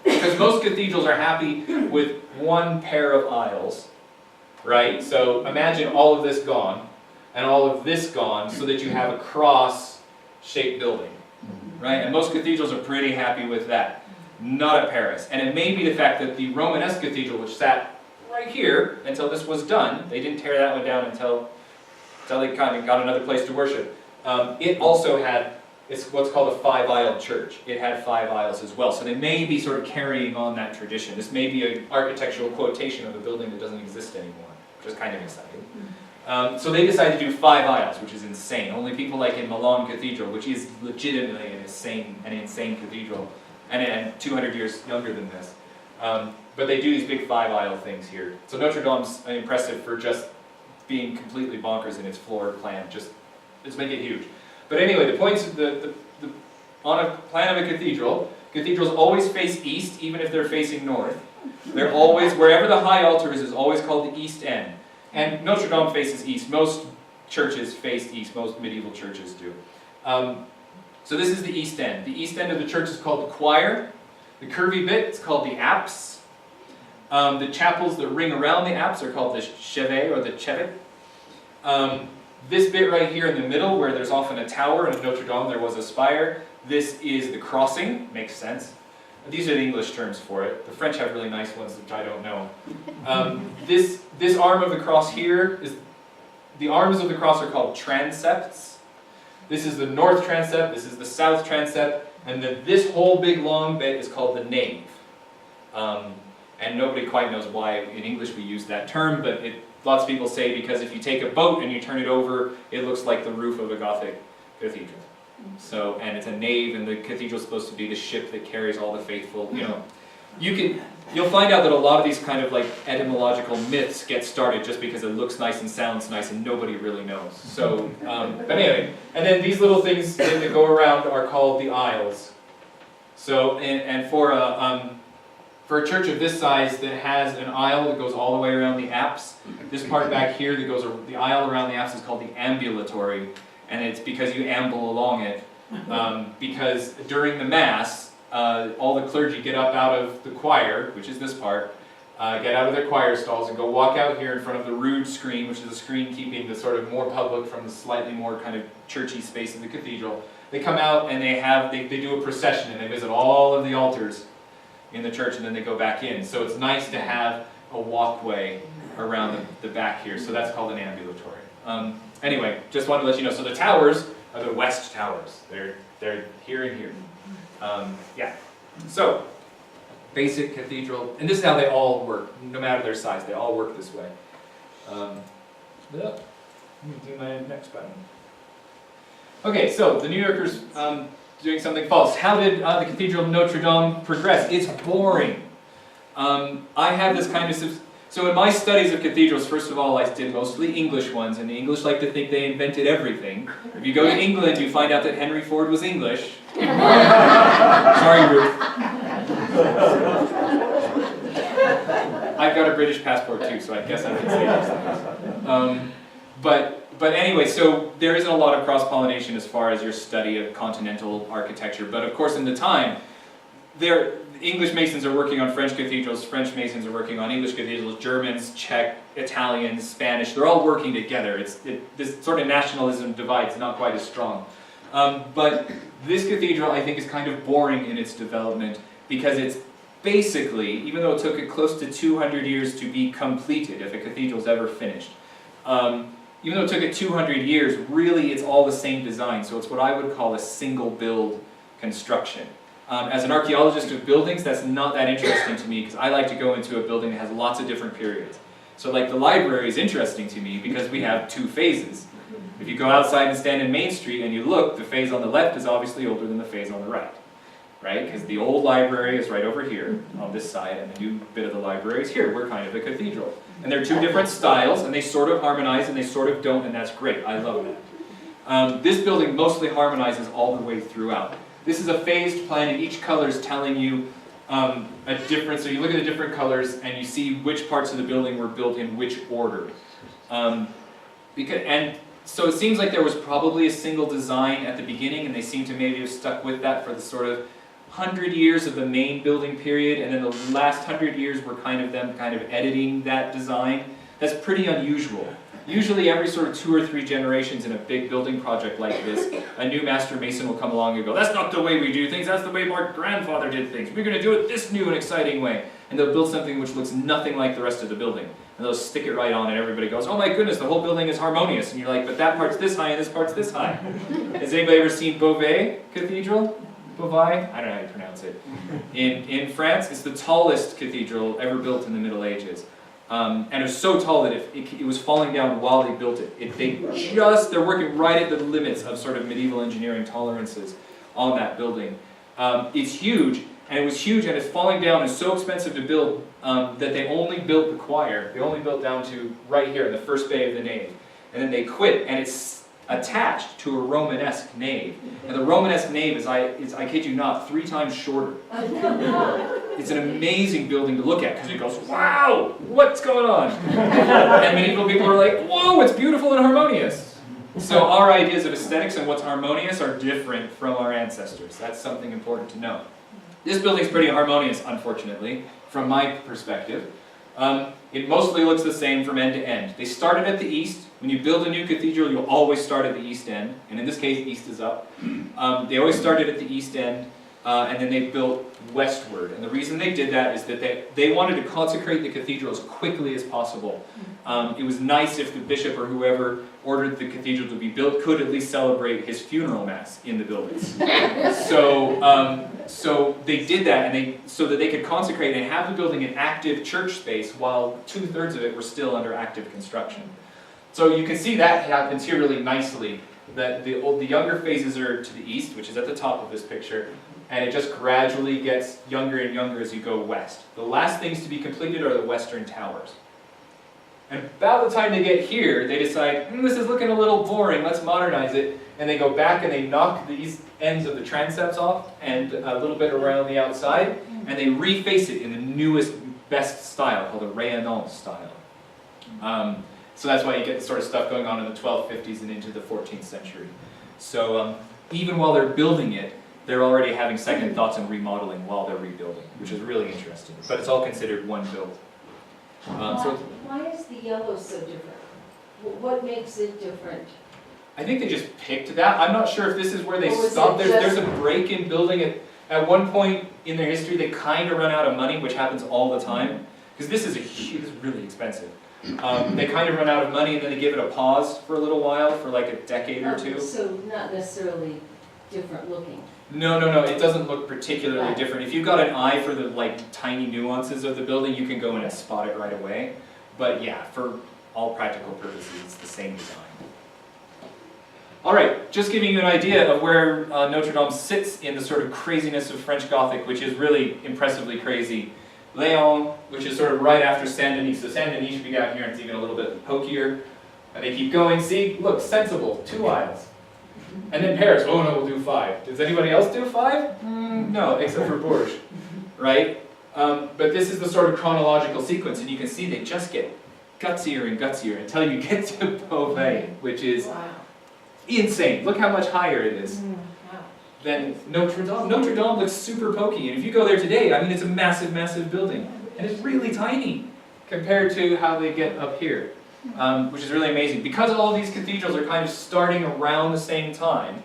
Because most cathedrals are happy with one pair of aisles, right? So imagine all of this gone, and all of this gone, so that you have a cross-shaped building, right? And most cathedrals are pretty happy with that. Not at Paris. And it may be the fact that the Romanesque cathedral, which sat right here until this was done, they didn't tear that one down until they kind of got another place to worship. It also had, it's what's called a 5-aisle church. It had 5 aisles as well. So they may be sort of carrying on that tradition. This may be an architectural quotation of a building that doesn't exist anymore, which is kind of exciting. So they decided to do 5 aisles, which is insane. Only people like in Milan Cathedral, which is legitimately an insane cathedral, and 200 years younger than this. But they do these big 5-aisle things here. So Notre Dame's impressive for just being completely bonkers in its floor plan. Let's make it huge. But anyway, the points of on a plan of a cathedral, Cathedrals always face east, even if they're facing north. They're always, wherever the high altar is always called the east end. And Notre Dame faces east. Most churches face east. Most medieval churches do. So this is the east end. The east end of the church is called the choir. The curvy bit is called the apse. The chapels that ring around the apse are called the chevet or the chevet. This bit right here in the middle, where there's often a tower, and at Notre Dame there was a spire, this is the crossing. Makes sense. These are the English terms for it. The French have really nice ones, which I don't know. This arm of the cross here is, the arms of the cross are called transepts. This is the north transept, this is the south transept, and then this whole big long bit is called the nave. And nobody quite knows why in English we use that term, but lots of people say because if you take a boat and you turn it over, it looks like the roof of a Gothic cathedral. So, and it's a nave, and the cathedral is supposed to be the ship that carries all the faithful, you know. You'll find out that a lot of these kind of like etymological myths get started just because it looks nice and sounds nice and nobody really knows. So, but anyway, and then these little things that go around are called the aisles. So, and for a church of this size that has an aisle that goes all the way around the apse, this part back here that goes, the aisle around the apse is called the ambulatory, and it's because you amble along it, because during the Mass, all the clergy get up out of the choir, which is this part, get out of their choir stalls and go walk out here in front of the rood screen, which is a screen keeping the sort of more public from the slightly more kind of churchy space of the cathedral. They come out and they do a procession and they visit all of the altars in the church, and then they go back in. So it's nice to have a walkway around the back here. So that's called an ambulatory. Anyway, just wanted to let you know. So the towers are the west towers. They're here and here. Yeah. So basic cathedral, and this is how they all work, no matter their size. They all work this way. Let me do my next button. Okay, so the New Yorker's doing something false. How did the Cathedral of Notre Dame progress? It's boring. I have this kind of... So in my studies of cathedrals, first of all, I did mostly English ones, and the English like to think they invented everything. If you go to England, you find out that Henry Ford was English. Sorry, Ruth. I've got a British passport too, so I guess I can say these things. But anyway, so there isn't a lot of cross-pollination as far as your study of continental architecture. But of course, in the time, English masons are working on French cathedrals, French masons are working on English cathedrals, Germans, Czech, Italians, Spanish, they're all working together. This sort of nationalism divide's not quite as strong. But this cathedral, I think, is kind of boring in its development because it's basically, even though it took it close to 200 years to be completed, if a cathedral's ever finished, even though it took it 200 years, really it's all the same design. So it's what I would call a single build construction. As an archaeologist of buildings, that's not that interesting to me because I like to go into a building that has lots of different periods. So like the library is interesting to me because we have two phases. If you go outside and stand in Main Street and you look, the phase on the left is obviously older than the phase on the right. Right? Because the old library is right over here on this side and the new bit of the library is here. We're kind of a cathedral. And they're two different styles and they sort of harmonize and they sort of don't, and that's great. I love that. This building mostly harmonizes all the way throughout. This is a phased plan and each color is telling you a different, so you look at the different colors and you see which parts of the building were built in which order. And so it seems like there was probably a single design at the beginning and they seem to maybe have stuck with that for the sort of 100 years of the main building period, and then the last 100 years were kind of them kind of editing that design. That's pretty unusual. Usually every sort of 2 or 3 generations in a big building project like this, a new master mason will come along and go, that's not the way we do things, that's the way my grandfather did things. We're going to do it this new and exciting way. And they'll build something which looks nothing like the rest of the building. And they'll stick it right on and everybody goes, oh my goodness, the whole building is harmonious. And you're like, but that part's this high and this part's this high. Has anybody ever seen Beauvais Cathedral? Beauvais? I don't know how you pronounce it. In France, it's the tallest cathedral ever built in the Middle Ages. And it was so tall that it was falling down while they built it. They're working right at the limits of sort of medieval engineering tolerances on that building. It's huge, and it was huge, and it's falling down. It's so expensive to build that they only built the choir. They only built down to right here in the first bay of the nave. And then they quit, and it's attached to a Romanesque nave. And the Romanesque nave is, I kid you not, 3 times shorter. It's an amazing building to look at because it goes, wow, what's going on? And medieval people are like, whoa, it's beautiful and harmonious. So our ideas of aesthetics and what's harmonious are different from our ancestors. That's something important to know. This building's pretty harmonious, unfortunately, from my perspective. It mostly looks the same from end to end. They started at the east. When you build a new cathedral, you'll always start at the east end, and in this case, east is up. They always started at the east end, and then they built westward. And the reason they did that is that they wanted to consecrate the cathedral as quickly as possible. It was nice if the bishop or whoever ordered the cathedral to be built could at least celebrate his funeral mass in the building. So they did that, and so that they could consecrate and have the building an active church space while 2/3 of it were still under active construction. So you can see that happens here really nicely. That the younger phases are to the east, which is at the top of this picture, and it just gradually gets younger and younger as you go west. The last things to be completed are the western towers. And about the time they get here, they decide, this is looking a little boring, let's modernize it. And they go back and they knock these ends of the transepts off and a little bit around the outside, and they reface it in the newest, best style, called the Renaissance style. So that's why you get the sort of stuff going on in the 1250s and into the 14th century. So even while they're building it, they're already having second thoughts and remodeling while they're rebuilding, which is really interesting. But it's all considered one build. Why is the yellow so different? What makes it different? I think they just picked that. I'm not sure if this is where they Or was stopped. it There's just- a break in building it. At one point in their history, they kind of run out of money, which happens all the time. Because this is really expensive. They kind of run out of money and then they give it a pause for a little while, for like a decade or two. So not necessarily different looking. No, it doesn't look particularly different. If you've got an eye for the tiny nuances of the building, you can go in and spot it right away. But yeah, for all practical purposes, it's the same design. All right, just giving you an idea of where Notre Dame sits in the sort of craziness of French Gothic, which is really impressively crazy. Léon, which is sort of right after Saint Denis. So Saint Denis should be down here, and it's even a little bit pokier. And they keep going. See, look, sensible, 2 aisles. And then Paris, oh no, we'll do 5. Does anybody else do 5? No, except for Bourges, right? But this is the sort of chronological sequence, and you can see they just get gutsier and gutsier until you get to Beauvais, which is insane. Look how much higher it is than Notre Dame. Notre Dame looks super pokey, and if you go there today, I mean, it's a massive, massive building, and it's really tiny compared to how they get up here. Which is really amazing. Because all of these cathedrals are kind of starting around the same time,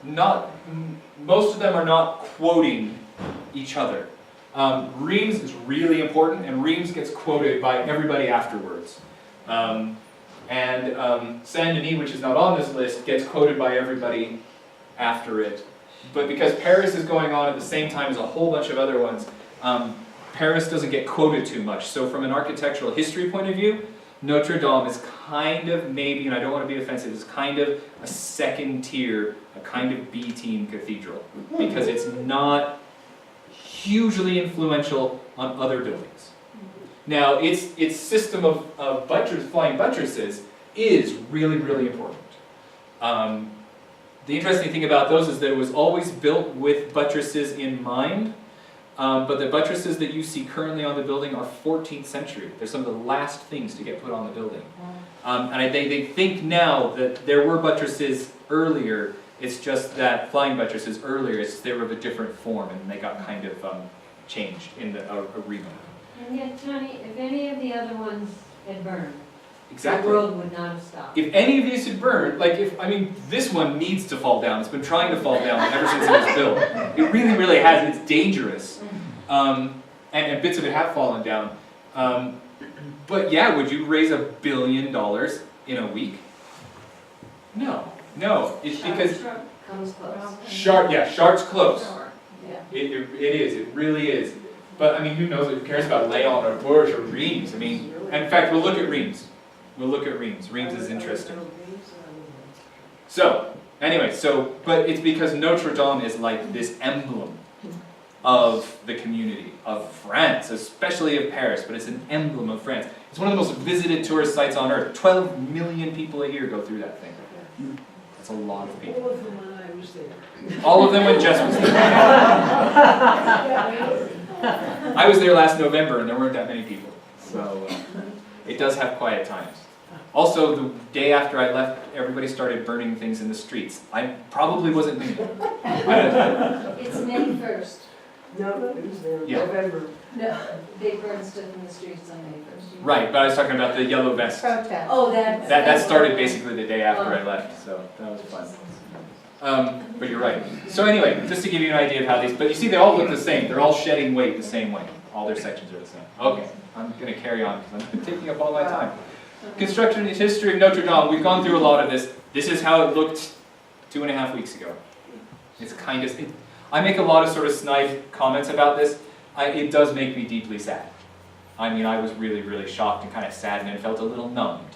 most of them are not quoting each other. Reims is really important, and Reims gets quoted by everybody afterwards. Saint Denis, which is not on this list, gets quoted by everybody after it. But because Paris is going on at the same time as a whole bunch of other ones, Paris doesn't get quoted too much. So from an architectural history point of view, Notre Dame is kind of maybe, and I don't want to be offensive, is kind of a second tier, a kind of B-team cathedral. Because it's not hugely influential on other buildings. Now, its system of flying buttresses is really, really important. The interesting thing about those is that it was always built with buttresses in mind. But the buttresses that you see currently on the building are 14th century. They're some of the last things to get put on the building. And they think now that there were buttresses earlier, it's just that flying buttresses earlier, they were of a different form and they got kind of changed in the remodel. And yet, Johnny, if any of the other ones had burned, Exactly. the world would not have stopped. If any of these had burned, this one needs to fall down. It's been trying to fall down ever since it was built. It really, really has. It's dangerous. And bits of it have fallen down. But yeah, would you raise $1 billion in a week? No. It's because Comes close. Chartres close. Yeah. It is. It really is. But who knows? Who cares about Léon or Bourges or Reims? In fact, we'll look at Reims. Reims is interesting. So, anyway, but it's because Notre Dame is like this emblem of the community, of France, especially of Paris, but it's an emblem of France. It's one of the most visited tourist sites on earth. 12 million people a year go through that thing. That's a lot of people. All of them when I was there. All of them when Jess was there. I was there last November and there weren't that many people. So it does have quiet times. Also, the day after I left, everybody started burning things in the streets. I probably wasn't me. It's May 1st. No, it was there, Yeah. November. No, they burn stuff in the streets on May 1st. Right, but I was talking about the yellow vest. Protest. Oh, that. That started basically the day after I left, so that was fun. But you're right. So anyway, just to give you an idea of how these, but you see they all look the same. They're all shedding weight the same way. All their sections are the same. Okay, I'm going to carry on because I'm taking up all my time. Construction and history of Notre Dame. We've gone through a lot of this. This is how it looked 2.5 weeks ago. It's kind of, I make a lot of sort of snide comments about this. It does make me deeply sad. I mean, I was really, really shocked and kind of saddened and felt a little numbed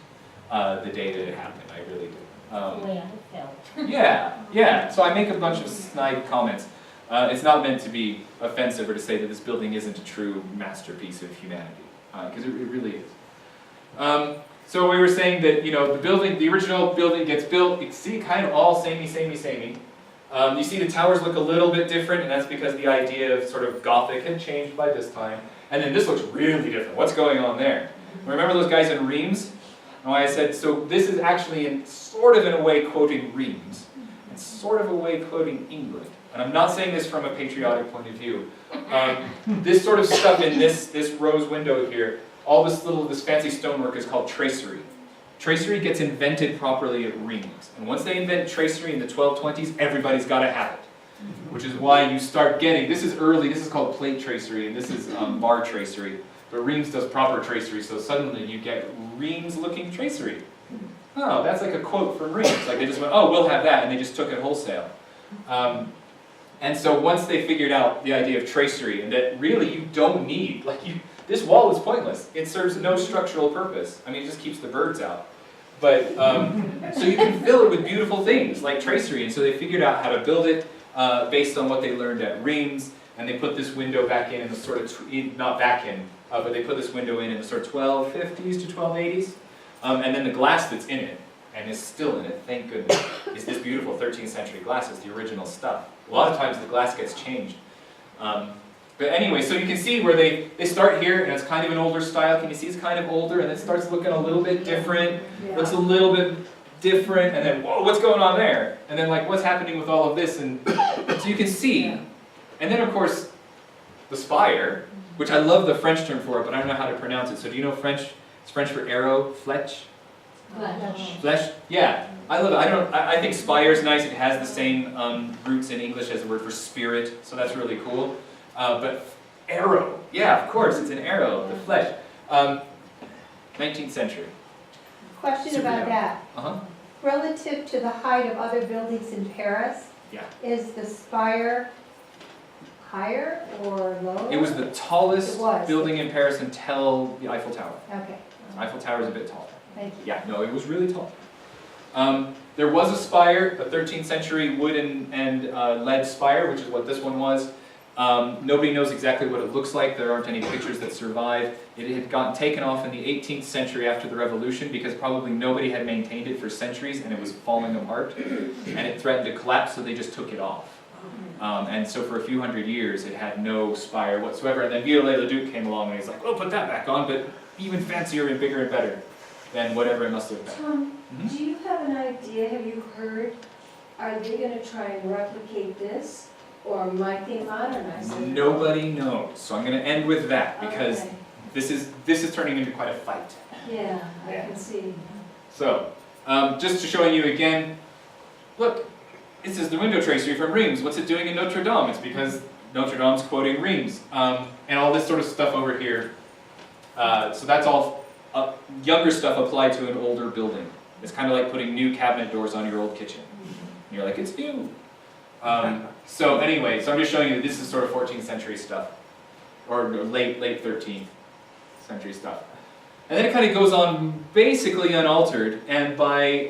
the day that it happened. I really did. The way I felt. Yeah. So I make a bunch of snide comments. It's not meant to be offensive or to say that this building isn't a true masterpiece of humanity, because it really is. So we were saying that, you know, the original building gets built. You see kind of all samey. You see the towers look a little bit different, and that's because the idea of sort of Gothic had changed by this time. And then this looks really different. What's going on there? Remember those guys in Reims? And why I said, so this is actually in a way quoting Reims, and sort of a way quoting England. And I'm not saying this from a patriotic point of view. This sort of stuff in this rose window here, all this fancy stonework is called tracery. Tracery gets invented properly at Reims. And once they invent tracery in the 1220s, everybody's got to have it. Which is why you start getting, this is called plate tracery, and this is bar tracery. But Reims does proper tracery, so suddenly you get Reims-looking tracery. Oh, that's like a quote from Reims. Like they just went, oh, we'll have that, and they just took it wholesale. And so once they figured out the idea of tracery, and that really you don't need, this wall is pointless. It serves no structural purpose. I mean, it just keeps the birds out. But, so you can fill it with beautiful things like tracery, and so they figured out how to build it based on what they learned at Reims, and they put this window back in the sort of, not back in, but they put this window in the sort of 1250s to 1280s, and then the glass that's in it, and is still in it, thank goodness, is this beautiful 13th century glass. It's the original stuff. A lot of times the glass gets changed. But anyway, so you can see where they start here, and it's kind of an older style. Can you see it's kind of older, and it starts looking a little bit different, looks a little bit different, and then, whoa, what's going on there? And then, like, what's happening with all of this? And so you can see. And then, of course, the spire, which I love the French term for it, but I don't know how to pronounce it. So do you know French? It's French for arrow, flèche? Flèche? Yeah. I love it. I think spire is nice. It has the same roots in English as the word for spirit, so that's really cool. But arrow, yeah, of course, it's an arrow, the flèche. 19th century. Question Super about young. that. Uh-huh. Relative to the height of other buildings in Paris, Yeah. is the spire higher or lower? It was the tallest It was. building in Paris until the Eiffel Tower. Okay, Eiffel Tower is a bit taller. thank you. Yeah, no, it was really tall. There was a spire, a 13th century wood and lead spire, which is what this one was. Nobody knows exactly what it looks like. There aren't any pictures that survive. It had gotten taken off in the 18th century after the Revolution because probably nobody had maintained it for centuries and it was falling apart and it threatened to collapse, so they just took it off. And so for a few hundred years it had no spire whatsoever, and then Viollet-le-Duc came along and he's like, well, put that back on, but even fancier and bigger and better than whatever it must have been. Tom, do you have an idea, have you heard, are they gonna try and replicate this, or might they modernize it? Nobody knows, so I'm going to end with that because Okay. this is turning into quite a fight. Yeah, I Yeah. can see. So, just to show you again, look, this is the window tracery from Reims. What's it doing in Notre Dame? It's because Notre Dame's quoting Reims. And all this sort of stuff over here. So that's all younger stuff applied to an older building. It's kind of like putting new cabinet doors on your old kitchen. And you're like, it's new. So anyway, so I'm just showing you that this is sort of 14th century stuff. Or late 13th century stuff. And then it kind of goes on basically unaltered, and by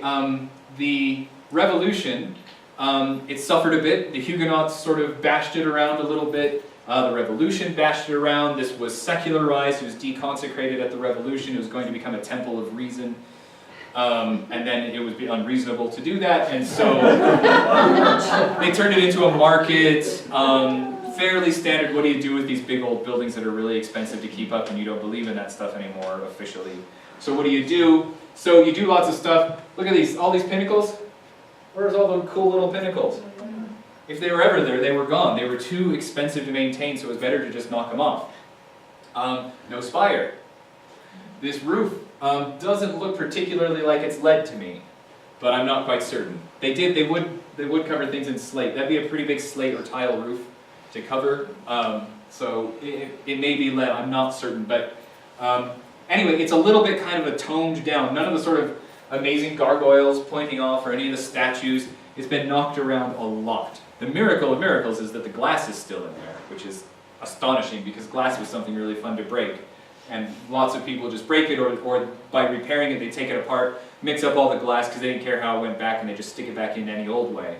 the Revolution, it suffered a bit. The Huguenots sort of bashed it around a little bit, The revolution bashed it around. This was secularized. It was deconsecrated at the revolution. It was going to become a temple of reason. And then it would be unreasonable to do that, and so they turned it into a market. Fairly standard, what do you do with these big old buildings that are really expensive to keep up and you don't believe in that stuff anymore officially? So what do you do? So you do lots of stuff. Look at these, all these pinnacles. Where's all the cool little pinnacles? If they were ever there, they were gone. They were too expensive to maintain, so it was better to just knock them off. No spire. This roof doesn't look particularly like it's lead to me, but I'm not quite certain. They would cover things in slate. That'd be a pretty big slate or tile roof to cover. So it may be lead, I'm not certain, but anyway, it's a little bit kind of a toned down. None of the sort of amazing gargoyles pointing off or any of the statues. It's been knocked around a lot. The miracle of miracles is that the glass is still in there, which is astonishing because glass was something really fun to break. And lots of people just break it, or by repairing it, they take it apart, mix up all the glass because they didn't care how it went back, and they just stick it back in any old way.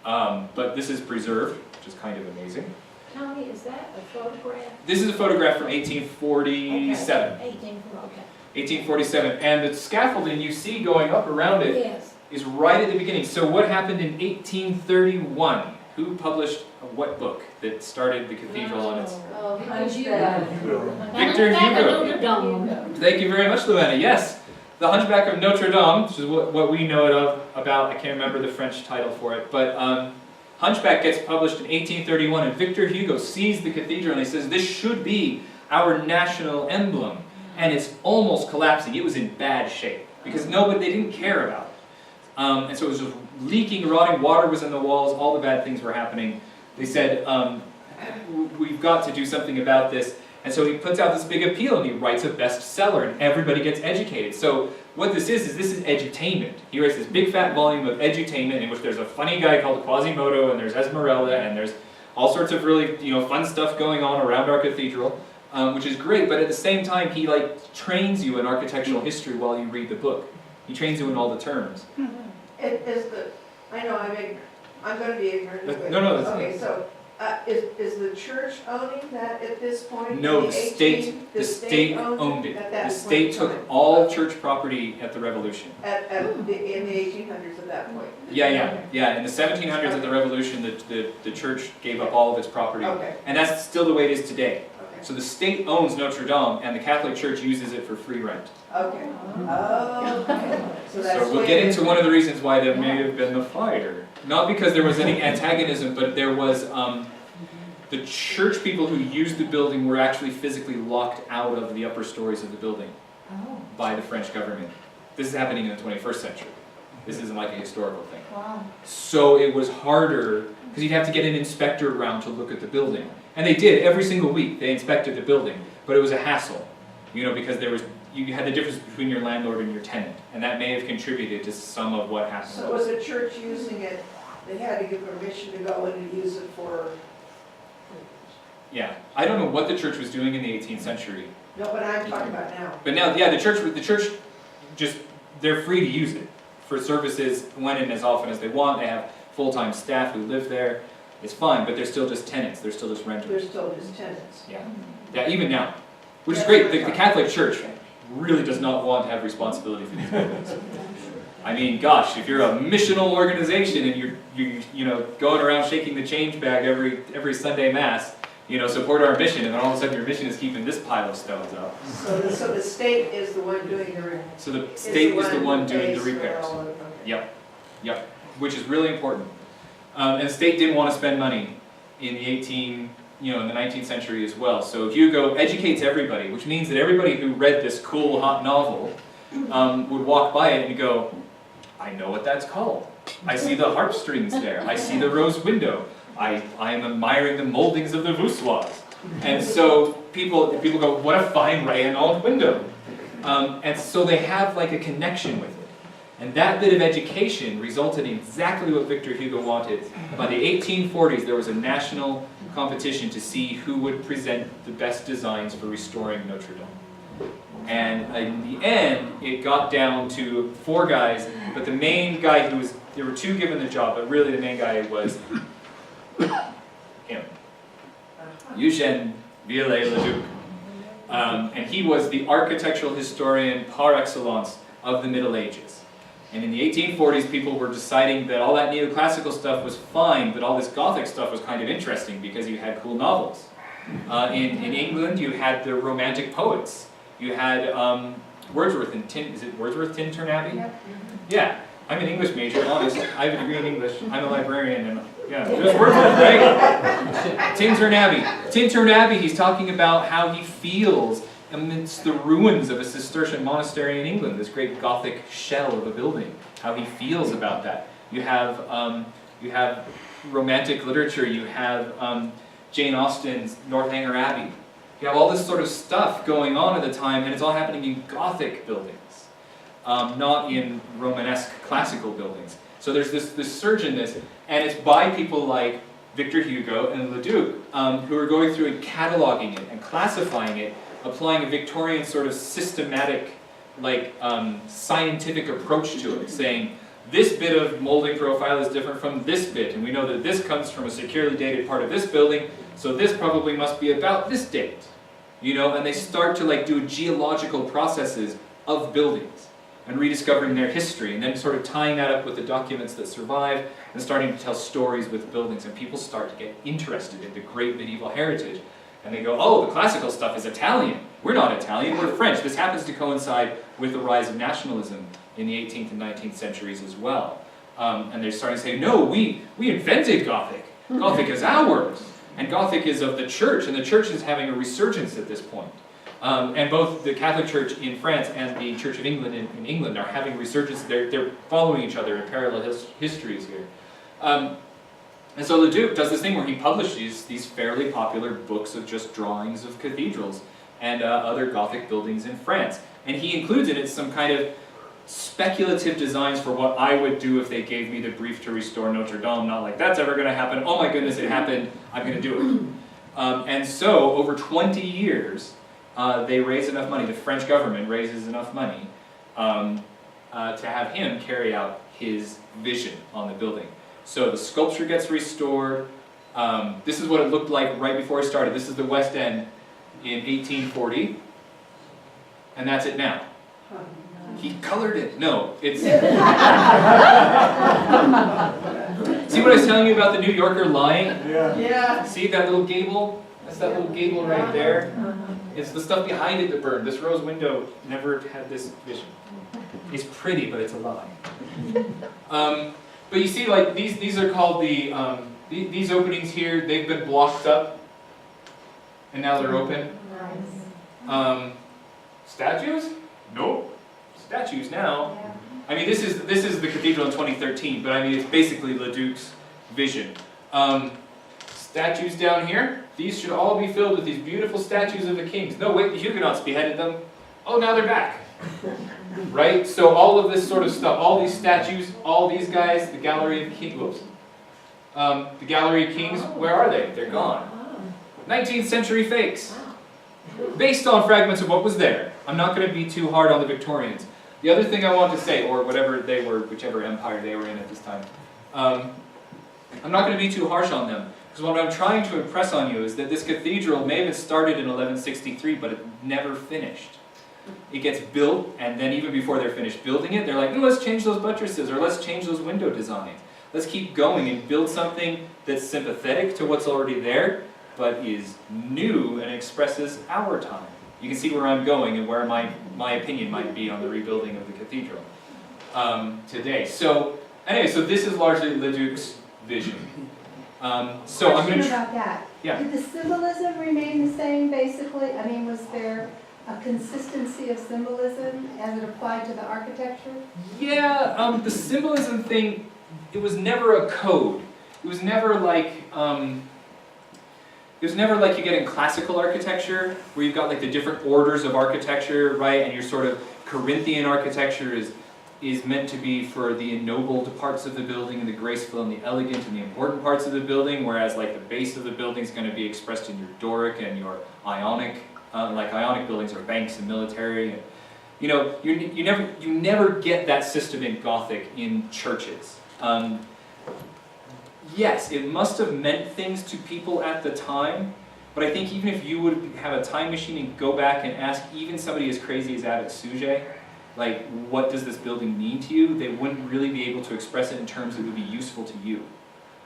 But this is preserved, which is kind of amazing. Tommy, is that a photograph? This is a photograph from 1847. Okay. 1847, and the scaffolding you see going up around it Yes. is right at the beginning. So what happened in 1831? Who published what book that started the cathedral on its... Oh, Hunchback. Victor Hugo. Thank you very much, Luana. Yes, The Hunchback of Notre Dame, which is what we know it about. I can't remember the French title for it, but Hunchback gets published in 1831, and Victor Hugo sees the cathedral and he says, this should be our national emblem. And it's almost collapsing. It was in bad shape because they didn't care about it. And so it was just leaking, rotting, water was in the walls, all the bad things were happening. They said, we've got to do something about this. And so he puts out this big appeal and he writes a bestseller and everybody gets educated. So what this is edutainment. He writes this big fat volume of edutainment in which there's a funny guy called Quasimodo and there's Esmeralda and there's all sorts of really fun stuff going on around our cathedral, which is great, but at the same time he trains you in architectural history while you read the book. He trains you in all the terms. I'm going to be ignorant. No, that's okay, so is the church owning that at this point? No, In the state owned it. At that The state point in took time? all church property at the Revolution. In the 1800s at that point? Yeah. In the 1700s at the Revolution, the church gave up all of its property. Okay. And that's still the way it is today. Okay. So the state owns Notre Dame, and the Catholic Church uses it for free rent. Okay. Oh, okay. So So we'll get into one of the reasons why there may have been the fire. Not because there was any antagonism, but there was, the church people who used the building were actually physically locked out of the upper stories of the building by the French government. This is happening in the 21st century. This isn't like a historical thing. Wow. So it was harder, because you'd have to get an inspector around to look at the building. And they did, every single week, they inspected the building. But it was a hassle, because you had the difference between your landlord and your tenant. And that may have contributed to some of what happened. So was the church using it, they had to give permission to go in and use it for... Yeah, I don't know what the church was doing in the 18th century. No, but I'm talking about now. But now, yeah, the church just, they're free to use it for services when and as often as they want. They have full-time staff who live there. It's fine, but they're still just tenants. They're still just renters. They're still just tenants. Yeah, even now. Which is great. The Catholic Church really does not want to have responsibility for these buildings. I mean, gosh, if you're a missional organization and you're going around shaking the change bag every Sunday Mass, support our mission, and then all of a sudden your mission is keeping this pile of stones up. So the state is the one doing the... So the state is the one doing the repairs. Okay. Yep, which is really important. And the state didn't want to spend money in the in the 19th century as well. So Hugo educates everybody, which means that everybody who read this cool, hot novel would walk by it and go, I know what that's called. I see the harp strings there. I see the rose window. I am admiring the moldings of the voussoirs. And so people go, what a fine Raynaud window. And so they have a connection with it. And that bit of education resulted in exactly what Victor Hugo wanted. By the 1840s, there was a national competition to see who would present the best designs for restoring Notre Dame. And in the end, it got down to 4 guys, but the main guy there were 2 given the job, but really the main guy was him. Eugène Viollet-le-Duc. And he was the architectural historian par excellence of the Middle Ages. And in the 1840s, people were deciding that all that neoclassical stuff was fine, but all this Gothic stuff was kind of interesting because you had cool novels. In England, you had the Romantic poets. You had Wordsworth and is it Wordsworth Tintern Abbey? Yep. Yeah, I'm an English major, honest. I have a degree in English. I'm a librarian, and yeah, there's Wordsworth, right? Tintern Abbey. Tintern Abbey, he's talking about how he feels amidst the ruins of a Cistercian monastery in England, this great Gothic shell of a building, how he feels about that. You have Romantic literature, you have Jane Austen's Northanger Abbey. You have all this sort of stuff going on at the time, and it's all happening in Gothic buildings, not in Romanesque classical buildings. So there's this surge in this, and it's by people like Victor Hugo and Leduc who are going through and cataloging it and classifying it, applying a Victorian sort of systematic, like scientific approach to it, saying this bit of molding profile is different from this bit, and we know that this comes from a securely dated part of this building, so this probably must be about this date, you know, and they start to like do geological processes of buildings and rediscovering their history, and then sort of tying that up with the documents that survive and starting to tell stories with buildings, and people start to get interested in the great medieval heritage. And they go, oh, the classical stuff is Italian. We're not Italian, we're French. This happens to coincide with the rise of nationalism in the 18th and 19th centuries as well. And they're starting to say, no, we invented Gothic. Gothic is ours. And Gothic is of the church, and the church is having a resurgence at this point. And both the Catholic Church in France and the Church of England in England are having resurgence. They're following each other in parallel histories here. And so Leduc does this thing where he publishes these fairly popular books of just drawings of cathedrals and other Gothic buildings in France. And he includes in it some kind of speculative designs for what I would do if they gave me the brief to restore Notre Dame. Not like, that's ever going to happen. Oh my goodness, it happened. I'm going to do it. And so, over 20 years, they raise enough money, the French government raises enough money to have him carry out his vision on the building. So the sculpture gets restored. This is what it looked like right before it started. This is the West End in 1840. And that's it now. He colored it. No, it's... See what I was telling you about the New Yorker lying? Yeah. See that little gable? That's that little gable right there. It's the stuff behind it that burned. This rose window never had this vision. It's pretty, but it's a lie. But you see, like, these are called these openings here, they've been blocked up, and now they're open. Statues? Nope. Statues now. I mean, this is the cathedral in 2013, but I mean, it's basically Leduc's vision. Statues down here, these should all be filled with these beautiful statues of the kings. No, wait, the Huguenots beheaded them. Oh, now they're back. Right? So all of this sort of stuff, all these statues, all these guys, the Gallery of Kings, whoops. The Gallery of Kings, where are they? They're gone. 19th century fakes. Based on fragments of what was there. I'm not going to be too hard on the Victorians. The other thing I want to say, or whatever they were, whichever empire they were in at this time, I'm not going to be too harsh on them. Because what I'm trying to impress on you is that this cathedral may have started in 1163, but it never finished. It gets built, and then even before they're finished building it, they're like, let's change those buttresses, or let's change those window designs. Let's keep going and build something that's sympathetic to what's already there, but is new and expresses our time. You can see where I'm going and where my opinion might be on the rebuilding of the cathedral today. So anyway, so this is largely Leduc's vision. So I'm going to... about that. Yeah. Did the symbolism remain the same, basically? I mean, was there a consistency of symbolism as it applied to the architecture? Yeah, the symbolism thing, it was never a code. It was never like you get in classical architecture, where you've got like the different orders of architecture, right? And your sort of Corinthian architecture is meant to be for the ennobled parts of the building, and the graceful and the elegant and the important parts of the building, whereas like the base of the building is going to be expressed in your Doric and your Ionic. Like Ionic buildings are banks and military, and you know, you never get that system in Gothic in churches. Yes, it must have meant things to people at the time, But I think even if you would have a time machine and go back and ask even somebody as crazy as Abbot Suje, like, what does this building mean to you? They wouldn't really be able to express it in terms that would be useful to you.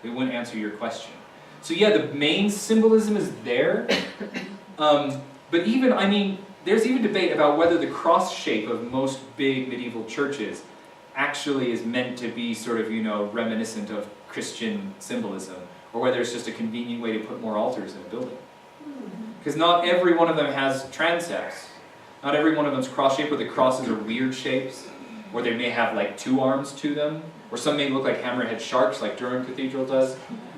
They wouldn't answer your question. So yeah, the main symbolism is there. But even, I mean, there's even debate about whether the cross shape of most big medieval churches actually is meant to be sort of, you know, reminiscent of Christian symbolism, or whether it's just a convenient way to put more altars in a building. Because not every one of them has transepts. Not every one of them's cross-shaped, where the crosses are weird shapes, or they may have like 2 arms to them, or some may look like hammerhead sharks, like Durham Cathedral does.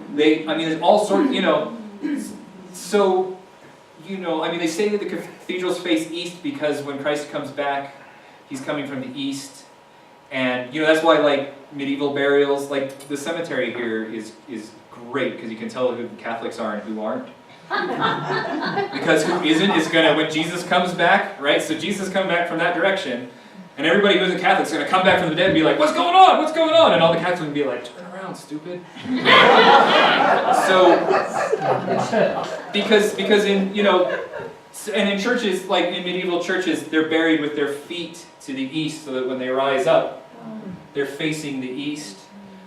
I mean, there's all sorts, you know, so, you know, I mean, they say that the cathedrals face east because when Christ comes back, he's coming from the east, and, you know, that's why, like, medieval burials, like, the cemetery here is great, because you can tell who Catholics are and who aren't. Because who isn't is gonna, when Jesus comes back, right? So Jesus comes back from that direction, and everybody who isn't Catholic is gonna come back from the dead and be like, "What's going on? What's going on?" And all the Catholics will be like, "Turn around, stupid." So, because in, you know, and in churches, like in medieval churches, they're buried with their feet to the east, so that when they rise up, they're facing the east.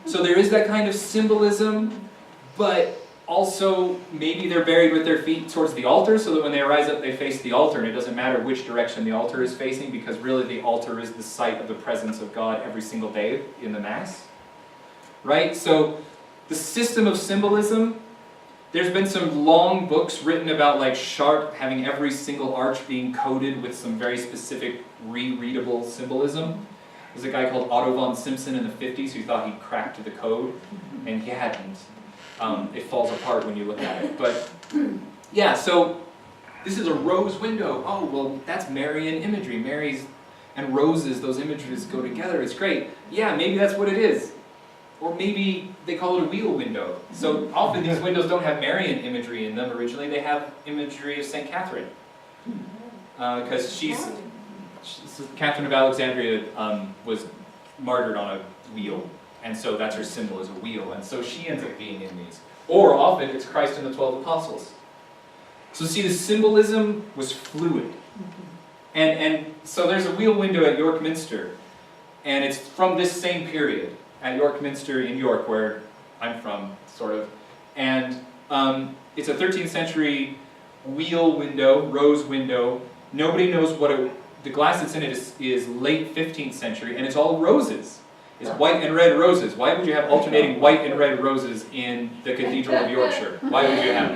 So there is that kind of symbolism, but also, maybe they're buried with their feet towards the altar, so that when they rise up, they face the altar, and it doesn't matter which direction the altar is facing, because really the altar is the site of the presence of God every single day in the Mass. Right? So, the system of symbolism, there's been some long books written about, like, Chartres having every single arch being coded with some very specific rereadable symbolism. There's a guy called Otto von Simpson in the 50s who thought he'd cracked the code, and he hadn't. It falls apart when you look at it. But yeah, so this is a rose window. Oh, well, that's Marian imagery. Mary's and roses, those images go together. It's great. Yeah, maybe that's what it is. Or maybe they call it a wheel window. So often these windows don't have Marian imagery in them originally. They have imagery of St. Catherine. Because Catherine of Alexandria was martyred on a wheel. And so that's her symbol, is a wheel. And so she ends up being in these. Or often it's Christ and the 12 apostles. So see, the symbolism was fluid. And so there's a wheel window at York Minster. And it's from this same period at York Minster in York, where I'm from, sort of. And it's a 13th century wheel window, rose window. Nobody knows what the glass that's in it is late 15th century, and it's all roses. It's white and red roses. Why would you have alternating white and red roses in the Cathedral of Yorkshire? Why would you have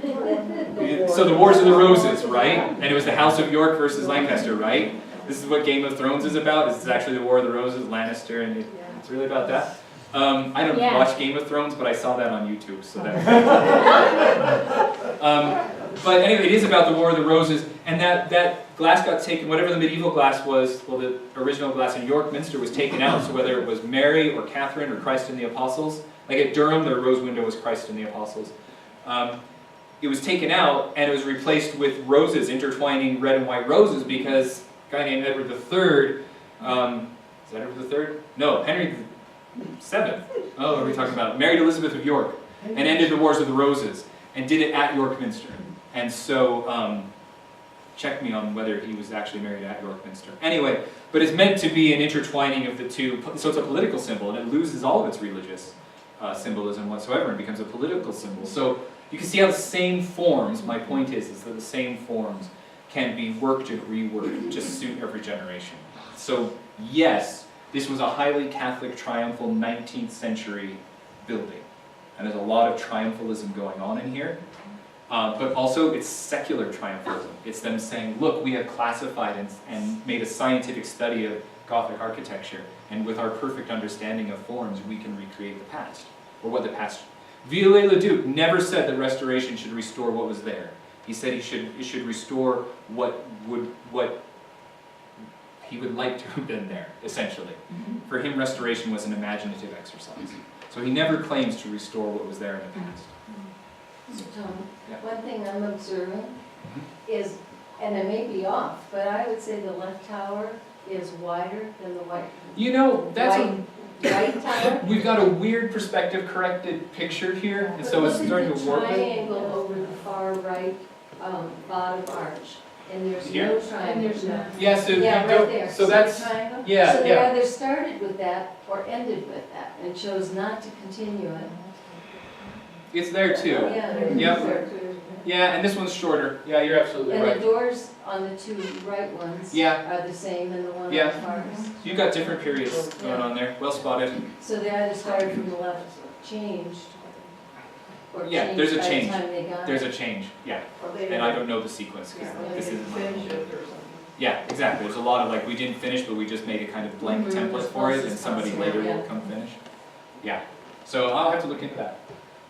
it? So the Wars of the Roses, right? And it was the House of York versus Lancaster, right? This is what Game of Thrones is about. This is actually the War of the Roses, Lannister, and it's really about that. I don't watch Game of Thrones, but I saw that on YouTube, so that's but anyway, it is about the War of the Roses, and that glass got taken, whatever the medieval glass was, well, the original glass in York Minster was taken out, so whether it was Mary or Catherine or Christ and the Apostles, like at Durham, the rose window was Christ and the Apostles. It was taken out, and it was replaced with roses, intertwining red and white roses, because a guy named Edward III, is that Edward III? No, Henry VII. Oh, what are we talking about? Married Elizabeth of York, and ended the Wars of the Roses, and did it at York Minster. And so, check me on whether he was actually married at York Minster. Anyway, but it's meant to be an intertwining of the two, so it's a political symbol, and it loses all of its religious symbolism whatsoever and becomes a political symbol. So you can see how the same forms, my point is that the same forms can be worked and reworked to suit every generation. So yes, this was a highly Catholic, triumphal 19th century building. And there's a lot of triumphalism going on in here. But also it's secular triumphalism. It's them saying, look, we have classified and made a scientific study of Gothic architecture, and with our perfect understanding of forms, we can recreate the past, or what the past. Viollet-le-Duc never said that restoration should restore what was there. He said it should restore what he would like to have been there, essentially. For him, restoration was an imaginative exercise. So he never claims to restore what was there in the past. So Tom, Yeah. one thing I'm observing is, and I may be off, but I would say the left tower is wider than the white. You know, that's white right, Tyler? We've got a weird perspective corrected picture here, and so it's starting to warp Look at the it. triangle over the far right, bottom arch, and there's Here? no triangle. And there's no- Yeah, so you Yeah, right don't, there. so See the that's, triangle? yeah, So they yeah. either started with that or ended with that, and chose not to continue it. It's there too. Yeah, there it is Yep. there too. Yeah, and this one's shorter. Yeah, you're absolutely And the right. doors on the two right ones Yeah. are the same and the one on Yeah. the farthest. You've got different periods going on there. Well spotted. So they either started from the left, changed, or Yeah, changed there's a by the change. time they got There's it. a change, yeah. Or they And I didn't, don't know the sequence because or they this didn't isn't my. finish it or something. Yeah, exactly. There's a lot of like, we didn't finish, but we just made a kind of blank Mhm, template as for it, close and as somebody possible, later will yeah. come finish. Yeah. So I'll have to look into that.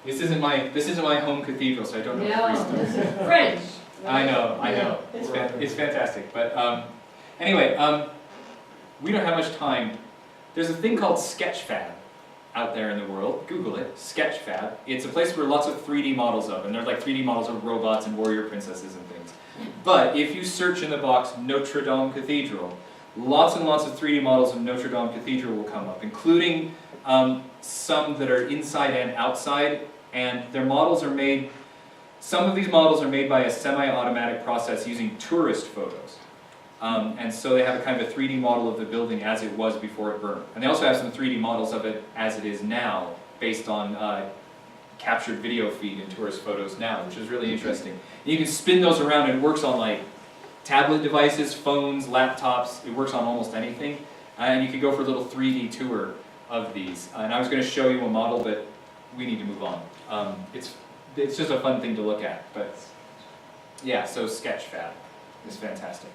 This isn't my home cathedral, so I don't know. the No, priest. this is French. I know. It's fantastic. But anyway, we don't have much time. There's a thing called Sketchfab out there in the world. Google it, Sketchfab. It's a place where lots of 3D models of, and they're like 3D models of robots and warrior princesses and things. But if you search in the box Notre Dame Cathedral, lots and lots of 3D models of Notre Dame Cathedral will come up, including some that are inside and outside, and their models are made. Some of these models are made by a semi-automatic process using tourist photos. And so they have a kind of a 3D model of the building as it was before it burned. And they also have some 3D models of it as it is now, based on captured video feed in tourist photos now, which is really interesting. And you can spin those around, and it works on like tablet devices, phones, laptops. It works on almost anything. And you can go for a little 3D tour of these. And I was going to show you a model, but we need to move on. It's just a fun thing to look at, but yeah, so Sketchfab is fantastic.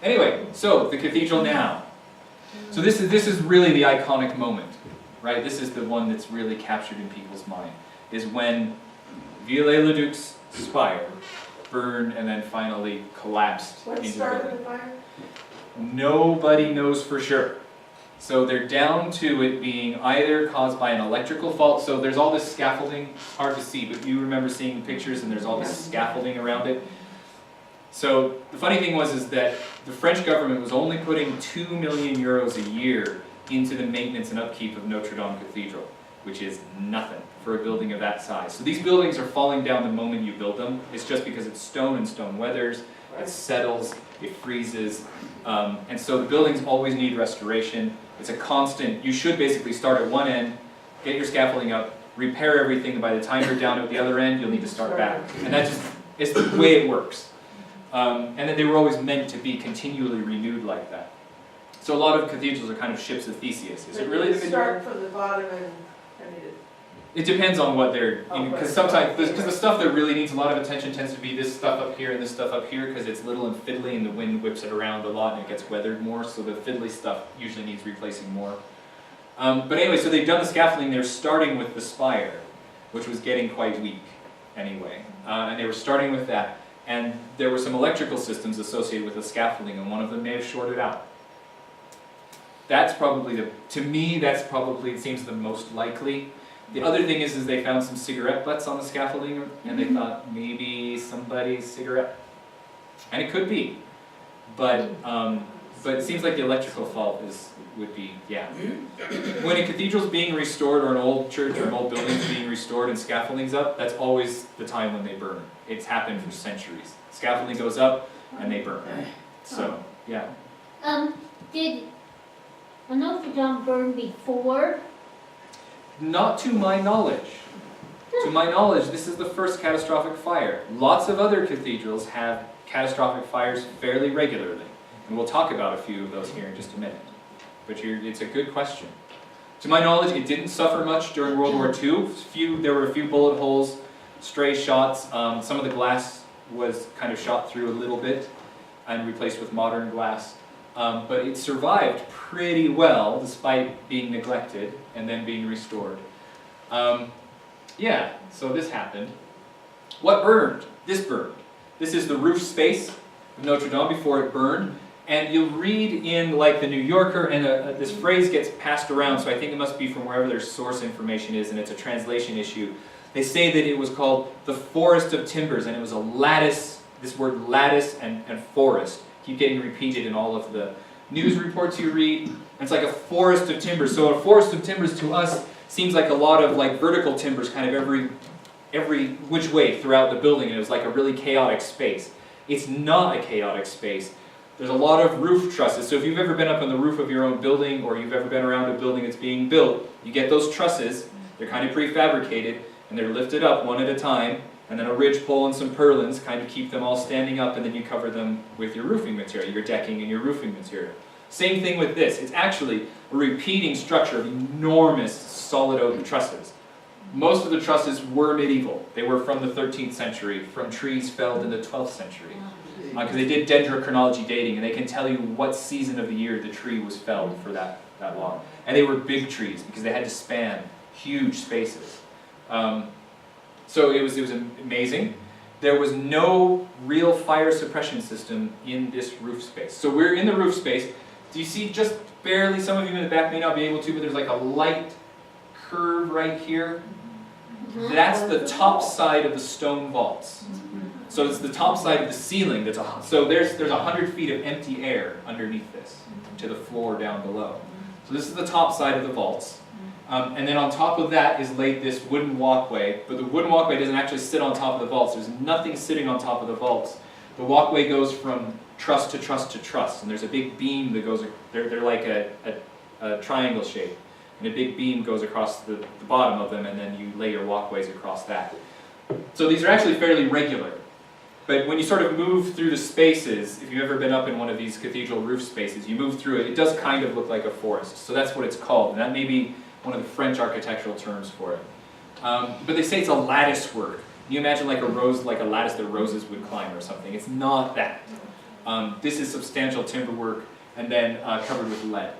Anyway, so the cathedral now. So this is really the iconic moment, right? This is the one that's really captured in people's mind, is when Viollet-le-Duc's spire burned and then finally collapsed What into the started building. the fire? Nobody knows for sure. So they're down to it being either caused by an electrical fault. So there's all this scaffolding, hard to see, but you remember seeing the pictures, and there's all this scaffolding around it. So the funny thing is that the French government was only putting 2 million euros a year into the maintenance and upkeep of Notre Dame Cathedral, which is nothing for a building of that size. So these buildings are falling down the moment you build them. It's just because it's stone and stone weathers, it settles, it freezes, and so the buildings always need restoration. It's a constant. You should basically start at one end, get your scaffolding up, repair everything, and by the time you're down at the other end, you'll need to start back. And that just, it's the way it works. And that they were always meant to be continually renewed like that. So a lot of cathedrals are kind of ships of Theseus. Is it really the Start from the bottom and It depends on what they're, Oh, because right. sometimes, because the stuff that really needs a lot of attention tends to be this stuff up here and this stuff up here, because it's little and fiddly and the wind whips it around a lot and it gets weathered more, so the fiddly stuff usually needs replacing more. But anyway, so they've done the scaffolding. They're starting with the spire, which was getting quite weak anyway, and they were starting with that. And there were some electrical systems associated with the scaffolding, and one of them may have shorted out. That's probably to me, that's probably, it seems the most likely. The other thing is they found some cigarette butts on the scaffolding, and they thought maybe somebody's cigarette. And it could be, but it seems like the electrical fault would be, yeah. When a cathedral's being restored, or an old church or an old building's being restored and scaffolding's up, that's always the time when they burn. It's happened for centuries. Scaffolding goes up and they burn. So, yeah. Did Notre Dame burn before? Not to my knowledge. To my knowledge, this is the first catastrophic fire. Lots of other cathedrals have catastrophic fires fairly regularly. And we'll talk about a few of those here in just a minute. But it's a good question. To my knowledge, it didn't suffer much during World War II. There were a few bullet holes, stray shots. Some of the glass was kind of shot through a little bit and replaced with modern glass. But it survived pretty well despite being neglected and then being restored. Yeah, so this happened. What burned? This burned. This is the roof space of Notre Dame before it burned. And you'll read in like the New Yorker, and this phrase gets passed around, so I think it must be from wherever their source information is, and it's a translation issue. They say that it was called the Forest of Timbers, and it was a lattice, this word lattice and forest, keep getting repeated in all of the news reports you read, and it's like a forest of timbers. So a forest of timbers to us seems like a lot of like vertical timbers kind of every which way throughout the building, and it was like a really chaotic space. It's not a chaotic space. There's a lot of roof trusses. So if you've ever been up on the roof of your own building, or you've ever been around a building that's being built, you get those trusses. They're kind of prefabricated, and they're lifted up one at a time, and then a ridge pole and some purlins kind of keep them all standing up, and then you cover them with your roofing material, your decking and your roofing material. Same thing with this. It's actually a repeating structure of enormous solid oak trusses. Most of the trusses were medieval. They were from the 13th century, from trees felled in the 12th century. Because they did dendrochronology dating, and they can tell you what season of the year the tree was felled for that long. And they were big trees, because they had to span huge spaces. So it was amazing. There was no real fire suppression system in this roof space. So we're in the roof space. Do you see just barely, some of you in the back may not be able to, but there's like a light curve right here. That's the top side of the stone vaults. So it's the top side of the ceiling that's so there's 100 feet of empty air underneath this to the floor down below. So this is the top side of the vaults. And then on top of that is laid this wooden walkway, but the wooden walkway doesn't actually sit on top of the vaults. There's nothing sitting on top of the vaults. The walkway goes from truss to truss to truss, and there's a big beam that goes, they're like a triangle shape, and a big beam goes across the bottom of them, and then you lay your walkways across that. So these are actually fairly regular. But when you sort of move through the spaces, if you've ever been up in one of these cathedral roof spaces, you move through it, it does kind of look like a forest. So that's what it's called, and that may be one of the French architectural terms for it. But they say it's a lattice work. Can you imagine like a rose, like a lattice that roses would climb or something? It's not that. This is substantial timber work and then covered with lead.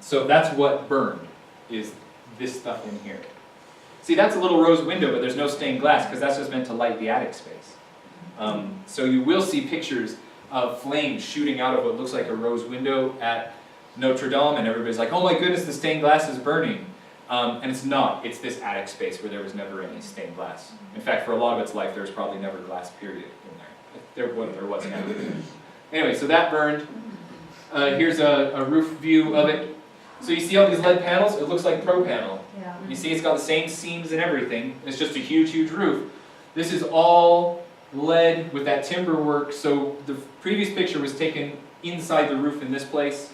So that's what burned, is this stuff in here. See, that's a little rose window, but there's no stained glass because that's just meant to light the attic space. So you will see pictures of flames shooting out of what looks like a rose window at Notre Dame, and everybody's like, oh my goodness, the stained glass is burning. And it's not. It's this attic space where there was never any stained glass. In fact, for a lot of its life, there was probably never glass, period, in there. There was kind of. Anyway, so that burned. Here's a roof view of it. So you see all these lead panels? It looks like Pro Panel. Yeah. You see it's got the same seams and everything. It's just a huge, huge roof. This is all lead with that timber work. So the previous picture was taken inside the roof in this place.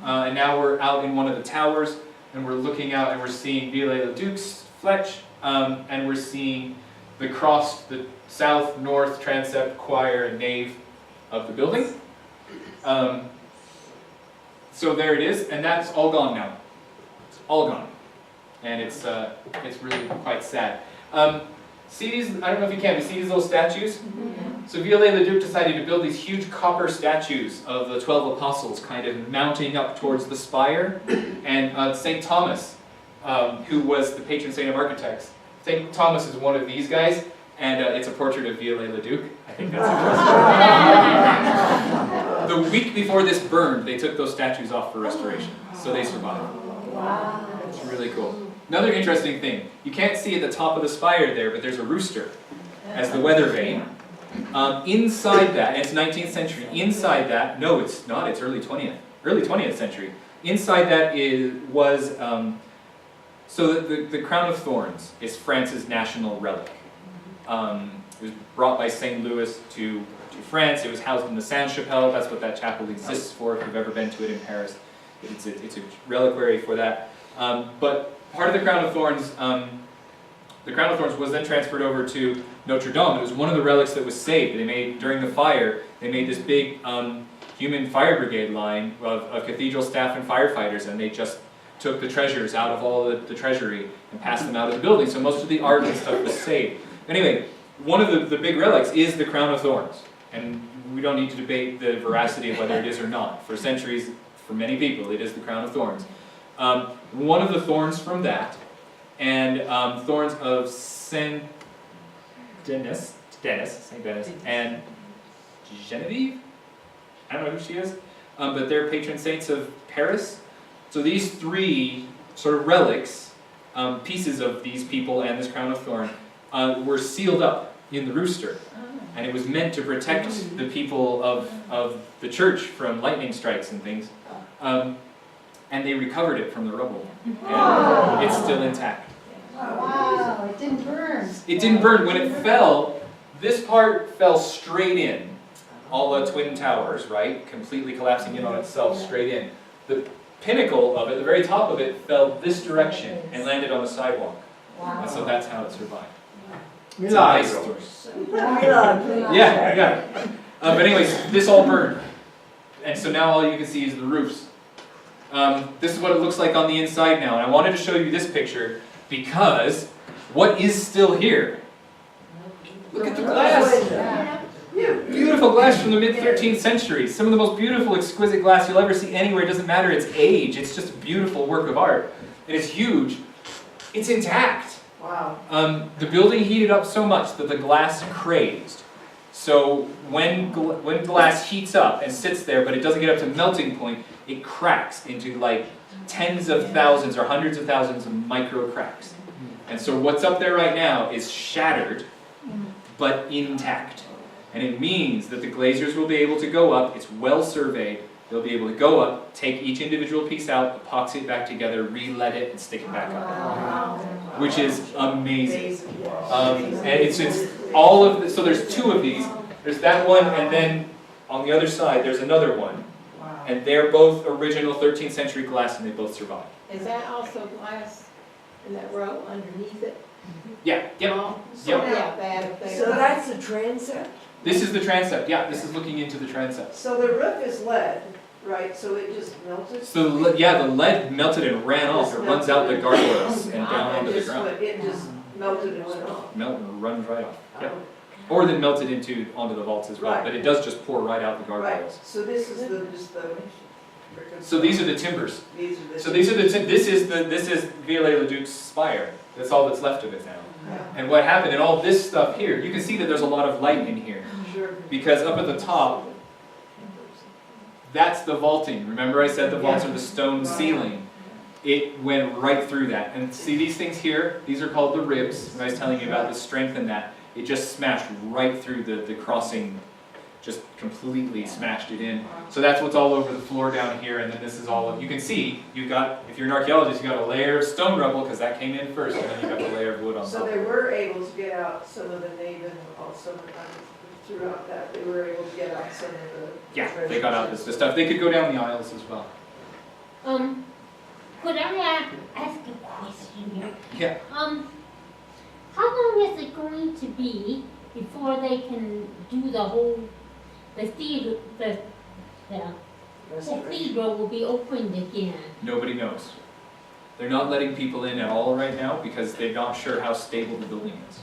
And now we're out in one of the towers, and we're looking out and we're seeing Viollet-le-Duc's Fletch, and we're seeing the cross, the south, north, transept, choir, and nave of the building. So there it is, and that's all gone now. It's all gone. And it's really quite sad. See these, I don't know if you can, but see these little statues? Mm-hmm. So Viollet-le-Duc decided to build these huge copper statues of the 12 apostles kind of mounting up towards the spire. And St. Thomas, who was the patron saint of architects, St. Thomas is one of these guys, and it's a portrait of Viollet-le-Duc. I think that's interesting. The week before this burned, they took those statues off for restoration, so they survived. Wow. It's really cool. Another interesting thing, you can't see at the top of the spire there, but there's a rooster as the weather vane. Inside that, and it's 19th century, inside that, no it's not, it's early 20th century. Inside that was, so the crown of thorns is France's national relic. It was brought by St. Louis to France. It was housed in the Sainte-Chapelle. That's what that chapel exists for, if you've ever been to it in Paris. It's a reliquary for that. But part of the crown of thorns, was then transferred over to Notre Dame. It was one of the relics that was saved. They made, during the fire, they made this big human fire brigade line of cathedral staff and firefighters, and they just took the treasures out of all the treasury and passed them out of the building. So most of the art and stuff was saved. Anyway, one of the big relics is the crown of thorns. And we don't need to debate the veracity of whether it is or not. For centuries, for many people, it is the crown of thorns. One of the thorns from that, and thorns of Saint Denis, and Genevieve? I don't know who she is, but they're patron saints of Paris. So these three sort of relics, pieces of these people and this crown of thorn, were sealed up in the rooster. And it was meant to protect the people of the church from lightning strikes and things. And they recovered it from the rubble. And it's still intact. Wow, it didn't burn. It didn't burn. When it fell, this part fell straight in. All the Twin Towers, right? Completely collapsing in on itself, straight in. The pinnacle of it, the very top of it, fell this direction and landed on the sidewalk. And so that's how it survived. It's a nice story. Yeah. But anyways, this all burned. And so now all you can see is the roofs. This is what it looks like on the inside now. And I wanted to show you this picture because what is still here? Look at the glass. Beautiful glass from the mid-13th century. Some of the most beautiful, exquisite glass you'll ever see anywhere. It doesn't matter its age. It's just a beautiful work of art. And it's huge. It's intact. Wow. The building heated up so much that the glass crazed. So when glass heats up and sits there, but it doesn't get up to melting point, it cracks into like tens of thousands or hundreds of thousands of micro cracks. And so what's up there right now is shattered, but intact. And it means that the glaziers will be able to go up, it's well surveyed, they'll be able to go up, take each individual piece out, epoxy it back together, re-lead it, and stick it back up. Which is amazing. And it's all of the, so there's two of these. There's that one, and then on the other side there's another one. And they're both original 13th century glass, and they both survived. Is that also glass in that row underneath it? Yeah, yep. Oh, so Yep. not bad if they. So that's the transept? This is the transept. Yeah, this is looking into the transept. So the roof is lead, right, so it just melted? So the lead melted and ran off. It runs out the gargoyles and down onto the ground. It just melted and went off? Melt and runs right off. Yep. Or then melted onto the vaults as well. Right. But it does just pour right out the Right, gargoyles. so this is just the. So these are the timbers. These are the. So these are this is Viollet-le-Duc's spire. That's all that's left of it now. And what happened in all this stuff here, you can see that there's a lot of light in here. Sure. Because up at the top, that's the vaulting. Remember I said the vaults are the stone ceiling. It went right through that. And see these things here? These are called the ribs. When I was telling you about the strength in that, it just smashed right through the crossing, just completely smashed it in. So that's what's all over the floor down here, and then this is all of, you can see, you've got, if you're an archaeologist, you've got a layer of stone rubble, because that came in first, and then you've got the layer of wood on top. So they were able to get out some of the native, also throughout that, they were able to get out some of the. Yeah, they got out the stuff. They could go down the aisles as well. Could I ask a question here? Yeah. How long is it going to be before they can do the whole, the cathedral will be opened again? Nobody knows. They're not letting people in at all right now because they're not sure how stable the building is.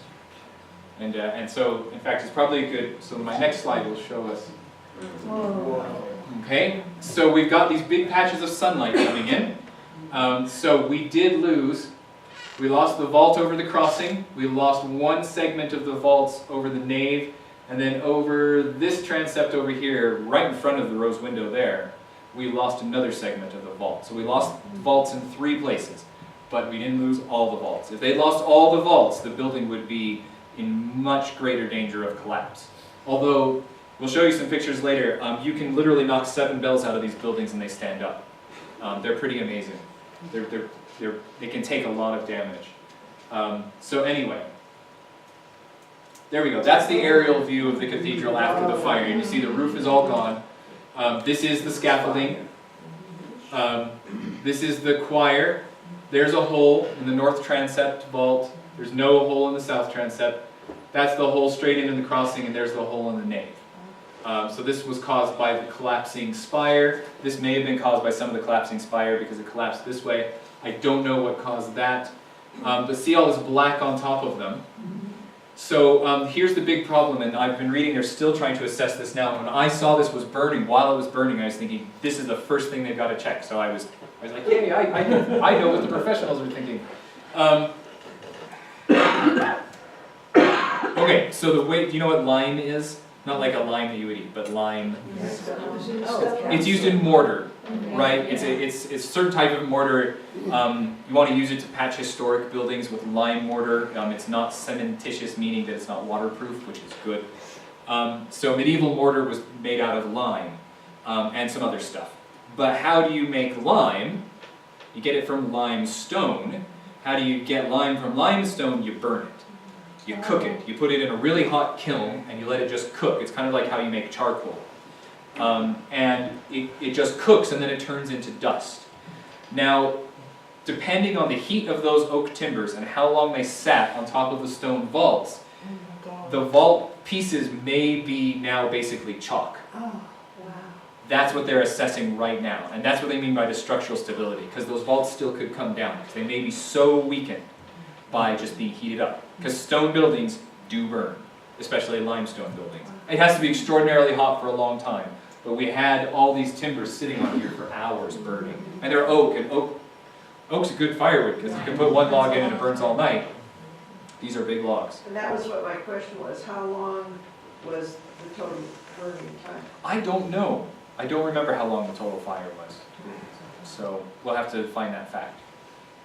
And so, in fact, it's probably a good, so my next slide will show us. Okay, so we've got these big patches of sunlight coming in. So we did lose, we lost the vault over the crossing, we lost one segment of the vaults over the nave, and then over this transept over here, right in front of the rose window there, we lost another segment of the vault. So we lost vaults in 3 places, but we didn't lose all the vaults. If they lost all the vaults, the building would be in much greater danger of collapse. Although, we'll show you some pictures later, you can literally knock 7 bells out of these buildings and they stand up. They're pretty amazing. They can take a lot of damage. So anyway, there we go. That's the aerial view of the cathedral after the fire. You see the roof is all gone. This is the scaffolding. This is the choir. There's a hole in the north transept vault. There's no hole in the south transept. That's the hole straight into the crossing, and there's the hole in the nave. So this was caused by the collapsing spire. This may have been caused by some of the collapsing spire because it collapsed this way. I don't know what caused that. But see all this black on top of them. So here's the big problem, and I've been reading, they're still trying to assess this now. When I saw this was burning, while it was burning, I was thinking, this is the first thing they've got to check. So I was like, yay, I know what the professionals are thinking. Okay, so the way, do you know what lime is? Not like a lime that you would eat, but lime. It's used in mortar. right? It's a certain type of mortar. You want to use it to patch historic buildings with lime mortar. It's not cementitious, meaning that it's not waterproof, which is good. So medieval mortar was made out of lime and some other stuff. But how do you make lime? You get it from limestone. How do you get lime from limestone? You burn it. You cook it. You put it in a really hot kiln and you let it just cook. It's kind of like how you make charcoal. And it just cooks and then it turns into dust. Now, depending on the heat of those oak timbers and how long they sat on top of the stone vaults, the vault pieces may be now basically chalk. Oh, wow. That's what they're assessing right now. And that's what they mean by the structural stability, because those vaults still could come down. They may be so weakened by just being heated up. Because stone buildings do burn, especially limestone buildings. It has to be extraordinarily hot for a long time. But we had all these timbers sitting on here for hours burning. And they're oak, and oak's a good firewood, because you can put one log in and it burns all night. These are big logs. And that was what my question was, how long was the total burning time? I don't know. I don't remember how long the total fire was. So we'll have to find that fact.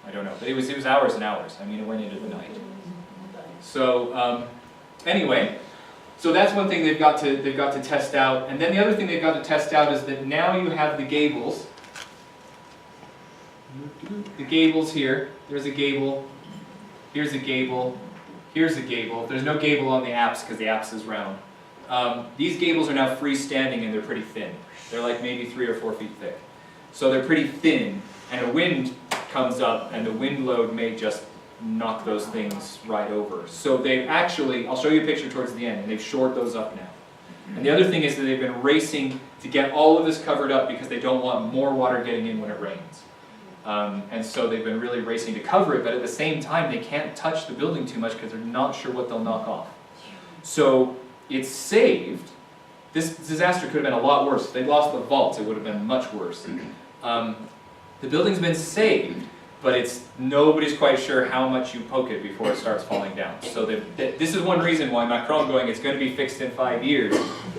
I don't know. But it was hours and hours. I mean, it went into the night. So anyway, so that's one thing they've got to test out. And then the other thing they've got to test out is that now you have the gables. The gables here. There's a gable. Here's a gable. Here's a gable. There's no gable on the apse because the apse is round. These gables are now freestanding and they're pretty thin. They're like maybe 3 or 4 feet thick. So they're pretty thin, and a wind comes up and the wind load may just knock those things right over. So they've actually, I'll show you a picture towards the end, and they've shored those up now. And the other thing is that they've been racing to get all of this covered up because they don't want more water getting in when it rains. And so they've been really racing to cover it, but at the same time they can't touch the building too much because they're not sure what they'll knock off. So it's saved. This disaster could have been a lot worse. If they'd lost the vaults, it would have been much worse. The building's been saved, but nobody's quite sure how much you poke it before it starts falling down. So this is one reason why Macron going, it's going to be fixed in 5 years.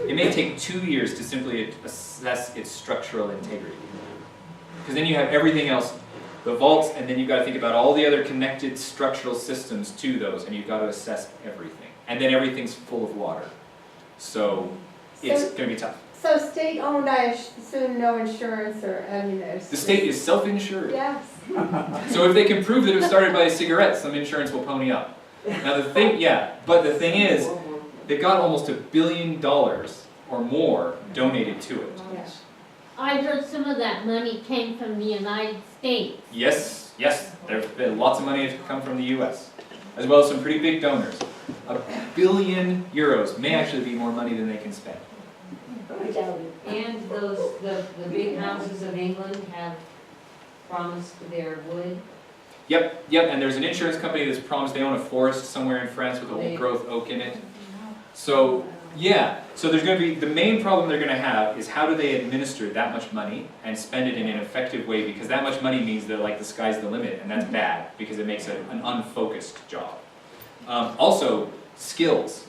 It may take 2 years to simply assess its structural integrity. Because then you have everything else, the vaults, and then you've got to think about all the other connected structural systems to those, and you've got to assess everything. And then everything's full of water. So it's going to be tough. So state-owned, I assume no insurance or, I mean, there's... The state is self-insured. Yes. So if they can prove that it was started by a cigarette, some insurance will pony up. Now the thing, but the thing is, they've got almost $1 billion or more donated to it. Yes. I heard some of that money came from the United States. Yes, there's been lots of money to come from the U.S., as well as some pretty big donors. €1 billion may actually be more money than they can spend. And the big houses of England have promised their wood. Yep, and there's an insurance company that's promised they own a forest somewhere in France with old growth oak in it. So, so there's going to be, the main problem they're going to have is how do they administer that much money and spend it in an effective way, because that much money means that like the sky's the limit, and that's bad because it makes it an unfocused job. Also, skills.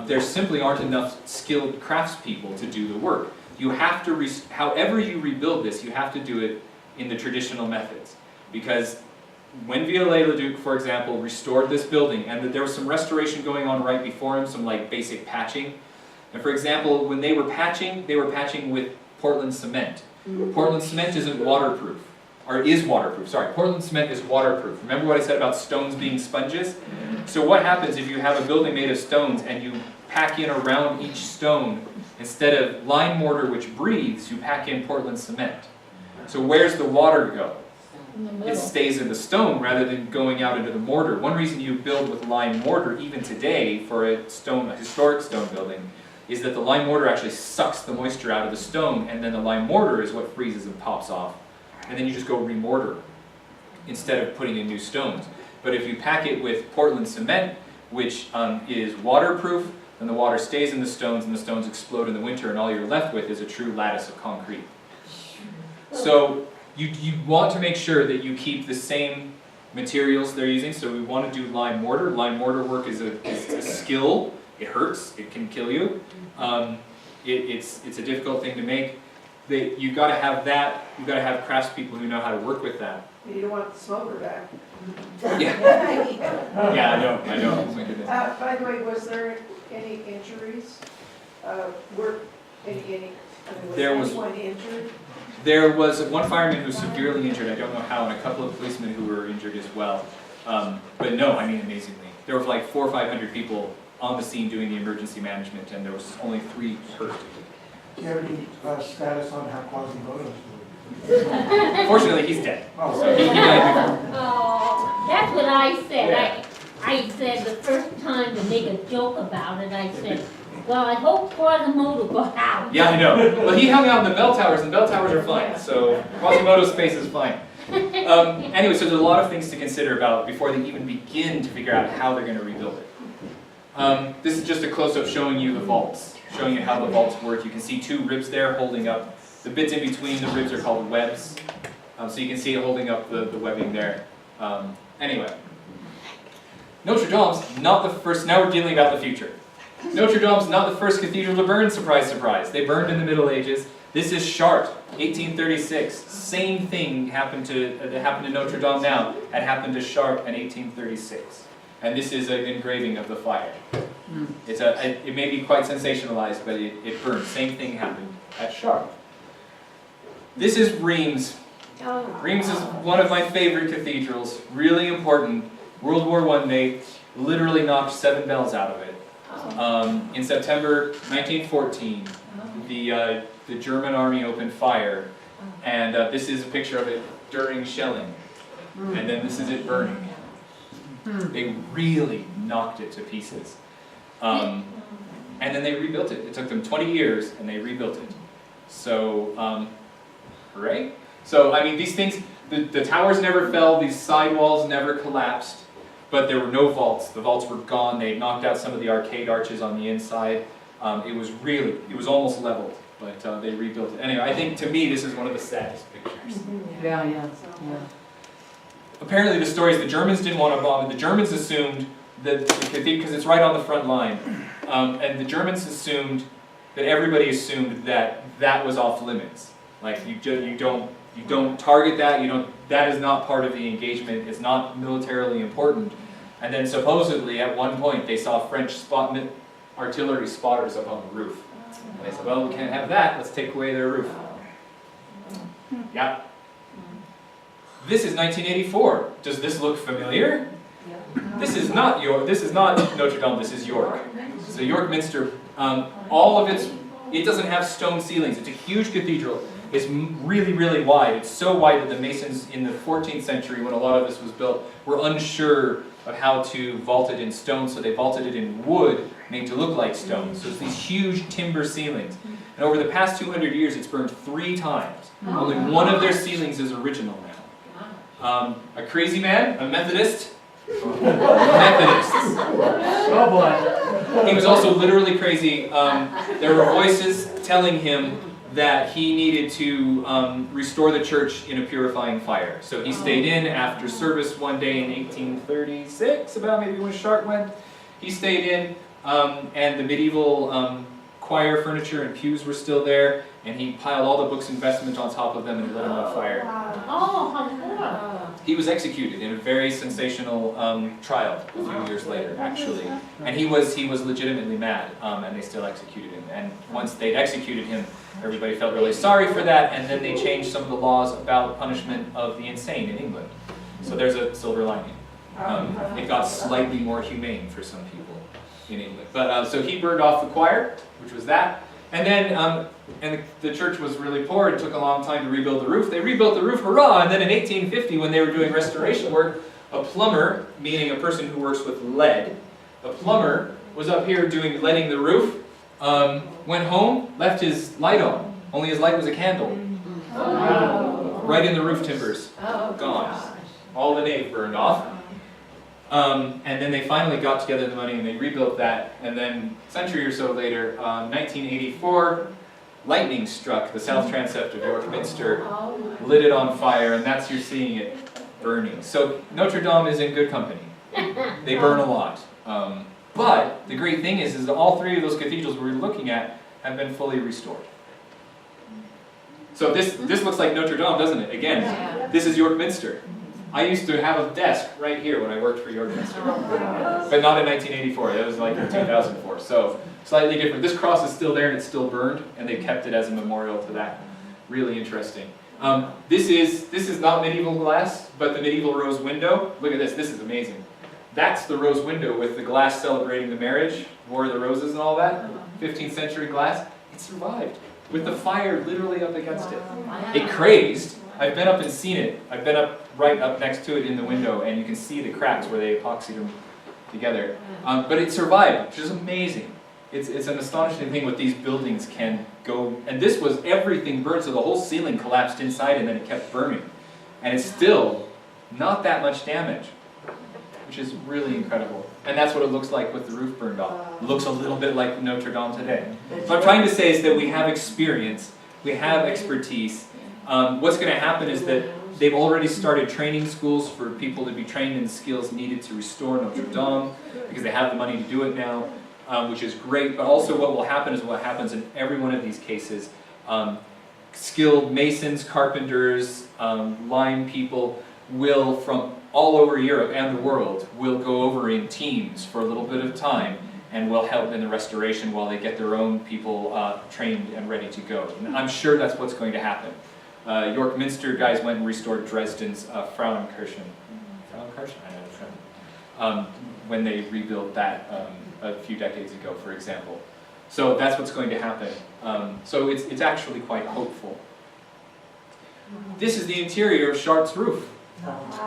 There simply aren't enough skilled craftspeople to do the work. You have to, however you rebuild this, you have to do it in the traditional methods. Because when Viollet-le-Duc, for example, restored this building, and there was some restoration going on right before him, some like basic patching. And for example, when they were patching with Portland cement. Portland cement isn't waterproof, or is waterproof, sorry. Portland cement is waterproof. Remember what I said about stones being sponges? So what happens if you have a building made of stones and you pack in around each stone, instead of lime mortar which breathes, you pack in Portland cement. So where's the water go? It stays in the stone rather than going out into the mortar. One reason you build with lime mortar, even today, for a historic stone building, is that the lime mortar actually sucks the moisture out of the stone, and then the lime mortar is what freezes and pops off. And then you just go remortar instead of putting in new stones. But if you pack it with Portland cement, which is waterproof, then the water stays in the stones and the stones explode in the winter, and all you're left with is a true lattice of concrete. So you want to make sure that you keep the same materials they're using. So we want to do lime mortar. Lime mortar work is a skill. It hurts. It can kill you. It's a difficult thing to make. you've got to have that. You've got to have craftspeople who know how to work with that. You don't want the smoker back. Yeah, I know. Oh my goodness. By the way, was there any injuries? Was anyone injured? There was one fireman who was severely injured. I don't know how, and a couple of policemen who were injured as well. But no, I mean amazingly, there were like 400 or 500 people on the scene doing the emergency management, and there was only 3 hurt. Do you have any status on how Quasimodo's doing? Fortunately, he's dead. Oh, So he died before. Oh, that's what I said. I said the first time to make a joke about it, I said, well, I hope Quasimodo got out. Yeah, I know. Well, he hung out in the bell towers, and bell towers are fine, so Quasimodo's space is fine. Anyway, so there's a lot of things to consider about before they even begin to figure out how they're going to rebuild it. This is just a close-up showing you the vaults, showing you how the vaults work. You can see 2 ribs there holding up. The bits in between the ribs are called webs, so you can see it holding up the webbing there. Anyway, Notre Dame's not the first. Now we're dealing about the future. Notre Dame's not the first cathedral to burn, surprise, surprise. They burned in the Middle Ages. This is Chartres, 1836. Same thing happened to Notre Dame now. It happened to Chartres in 1836. And this is an engraving of the fire. It may be quite sensationalized, but it burned. Same thing happened at Chartres. This is Reims. Reims is one of my favorite cathedrals. Really important. World War I, they literally knocked 7 bells out of it. In September 1914, the German army opened fire, and this is a picture of it during shelling, and then this is it burning. They really knocked it to pieces. And then they rebuilt it. It took them 20 years, and they rebuilt it. So, hooray. So, I mean, these things, the towers never fell, these side walls never collapsed. But there were no vaults. The vaults were gone. They knocked out some of the arcade arches on the inside. It was almost leveled, but they rebuilt it. Anyway, I think to me this is one of the saddest pictures. Yeah. Apparently the story is the Germans didn't want to bomb it. The Germans assumed that, because it's right on the front line, and the Germans assumed that everybody assumed that that was off limits. Like you don't target that, that is not part of the engagement, it's not militarily important. And then supposedly at one point they saw French artillery spotters up on the roof. And they said, well, we can't have that, let's take away their roof. Yeah. This is 1984. Does this look familiar? This is not Notre Dame, this is York. So York Minster, all of it doesn't have stone ceilings. It's a huge cathedral. It's really, really wide. It's so wide that the masons in the 14th century, when a lot of this was built, were unsure of how to vault it in stone, so they vaulted it in wood, made to look like stone. So it's these huge timber ceilings. And over the past 200 years, it's burned 3 times. Only one of their ceilings is original now. A crazy man, a Methodist. Methodists. Oh boy. He was also literally crazy. There were voices telling him that he needed to restore the church in a purifying fire. So he stayed in after service one day in 1836, about maybe when Chartres went. He stayed in, and the medieval choir furniture and pews were still there, and he piled all the books and vestments on top of them and lit them on fire. Oh, how cool. He was executed in a very sensational trial a few years later, actually. And he was legitimately mad, and they still executed him. And once they'd executed him, everybody felt really sorry for that, and then they changed some of the laws about punishment of the insane in England. So there's a silver lining. It got slightly more humane for some people in England. But so he burned off the choir, which was that. And then the church was really poor. It took a long time to rebuild the roof. They rebuilt the roof, hurrah! And then in 1850, when they were doing restoration work, a plumber, meaning a person who works with lead, a plumber was up here leading the roof, went home, left his light on. Only his light was a candle. Right in the roof timbers. Gone. All the nave burned off. And then they finally got together the money and they rebuilt that. And then a century or so later, 1984, lightning struck the south transept of York Minster, lit it on fire, and that's you're seeing it burning. So Notre Dame is in good company. They burn a lot. But the great thing is that all 3 of those cathedrals we're looking at have been fully restored. So this looks like Notre Dame, doesn't it? Again, this is York Minster. I used to have a desk right here when I worked for York Minster, but not in 1984. That was like in 2004. So slightly different. This cross is still there and it's still burned, and they kept it as a memorial to that. Really interesting. This is not medieval glass, but the medieval rose window. Look at this. This is amazing. That's the rose window with the glass celebrating the marriage, War of the Roses and all that. 15th century glass. It survived with the fire literally up against it. It crazed. I've been up and seen it. I've been up right up next to it in the window, and you can see the cracks where they epoxied them together. But it survived, which is amazing. It's an astonishing thing what these buildings can go. And this was everything burned, so the whole ceiling collapsed inside, and then it kept burning. And it's still not that much damage, which is really incredible. And that's what it looks like with the roof burned off. It looks a little bit like Notre Dame today. What I'm trying to say is that we have experience, we have expertise. What's going to happen is that they've already started training schools for people to be trained in the skills needed to restore Notre Dame, because they have the money to do it now, which is great. But also what will happen is what happens in every one of these cases. Skilled masons, carpenters, lime people will, from all over Europe and the world, will go over in teams for a little bit of time and will help in the restoration while they get their own people trained and ready to go. And I'm sure that's what's going to happen. York Minster guys went and restored Dresden's Frauenkirchen. When they rebuilt that a few decades ago, for example. So that's what's going to happen. So it's actually quite hopeful. This is the interior of Chartres' roof.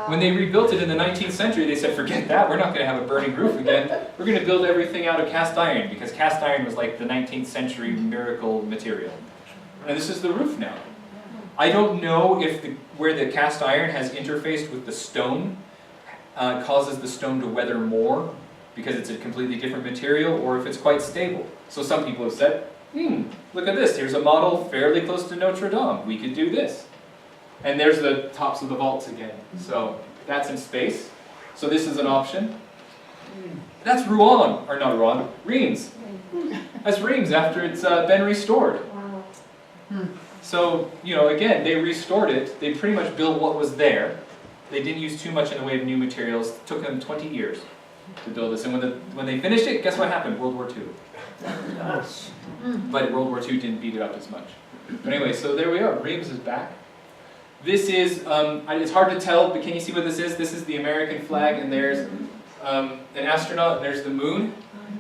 When they rebuilt it in the 19th century, they said, forget that, we're not going to have a burning roof again. We're going to build everything out of cast iron, because cast iron was like the 19th century miracle material. And this is the roof now. I don't know if where the cast iron has interfaced with the stone causes the stone to weather more, because it's a completely different material, or if it's quite stable. So some people have said, look at this, here's a model fairly close to Notre Dame, we could do this. And there's the tops of the vaults again. So that's in space. So this is an option. That's Rouen, or not Rouen, Reims. That's Reims after it's been restored. So, you know, again, they restored it. They pretty much built what was there. They didn't use too much in the way of new materials. It took them 20 years to build this. And when they finished it, guess what happened? World War II. But World War II didn't beat it up as much. But anyway, so there we are. Reims is back. This is, it's hard to tell, but can you see what this is? This is the American flag, and there's an astronaut, and there's the moon.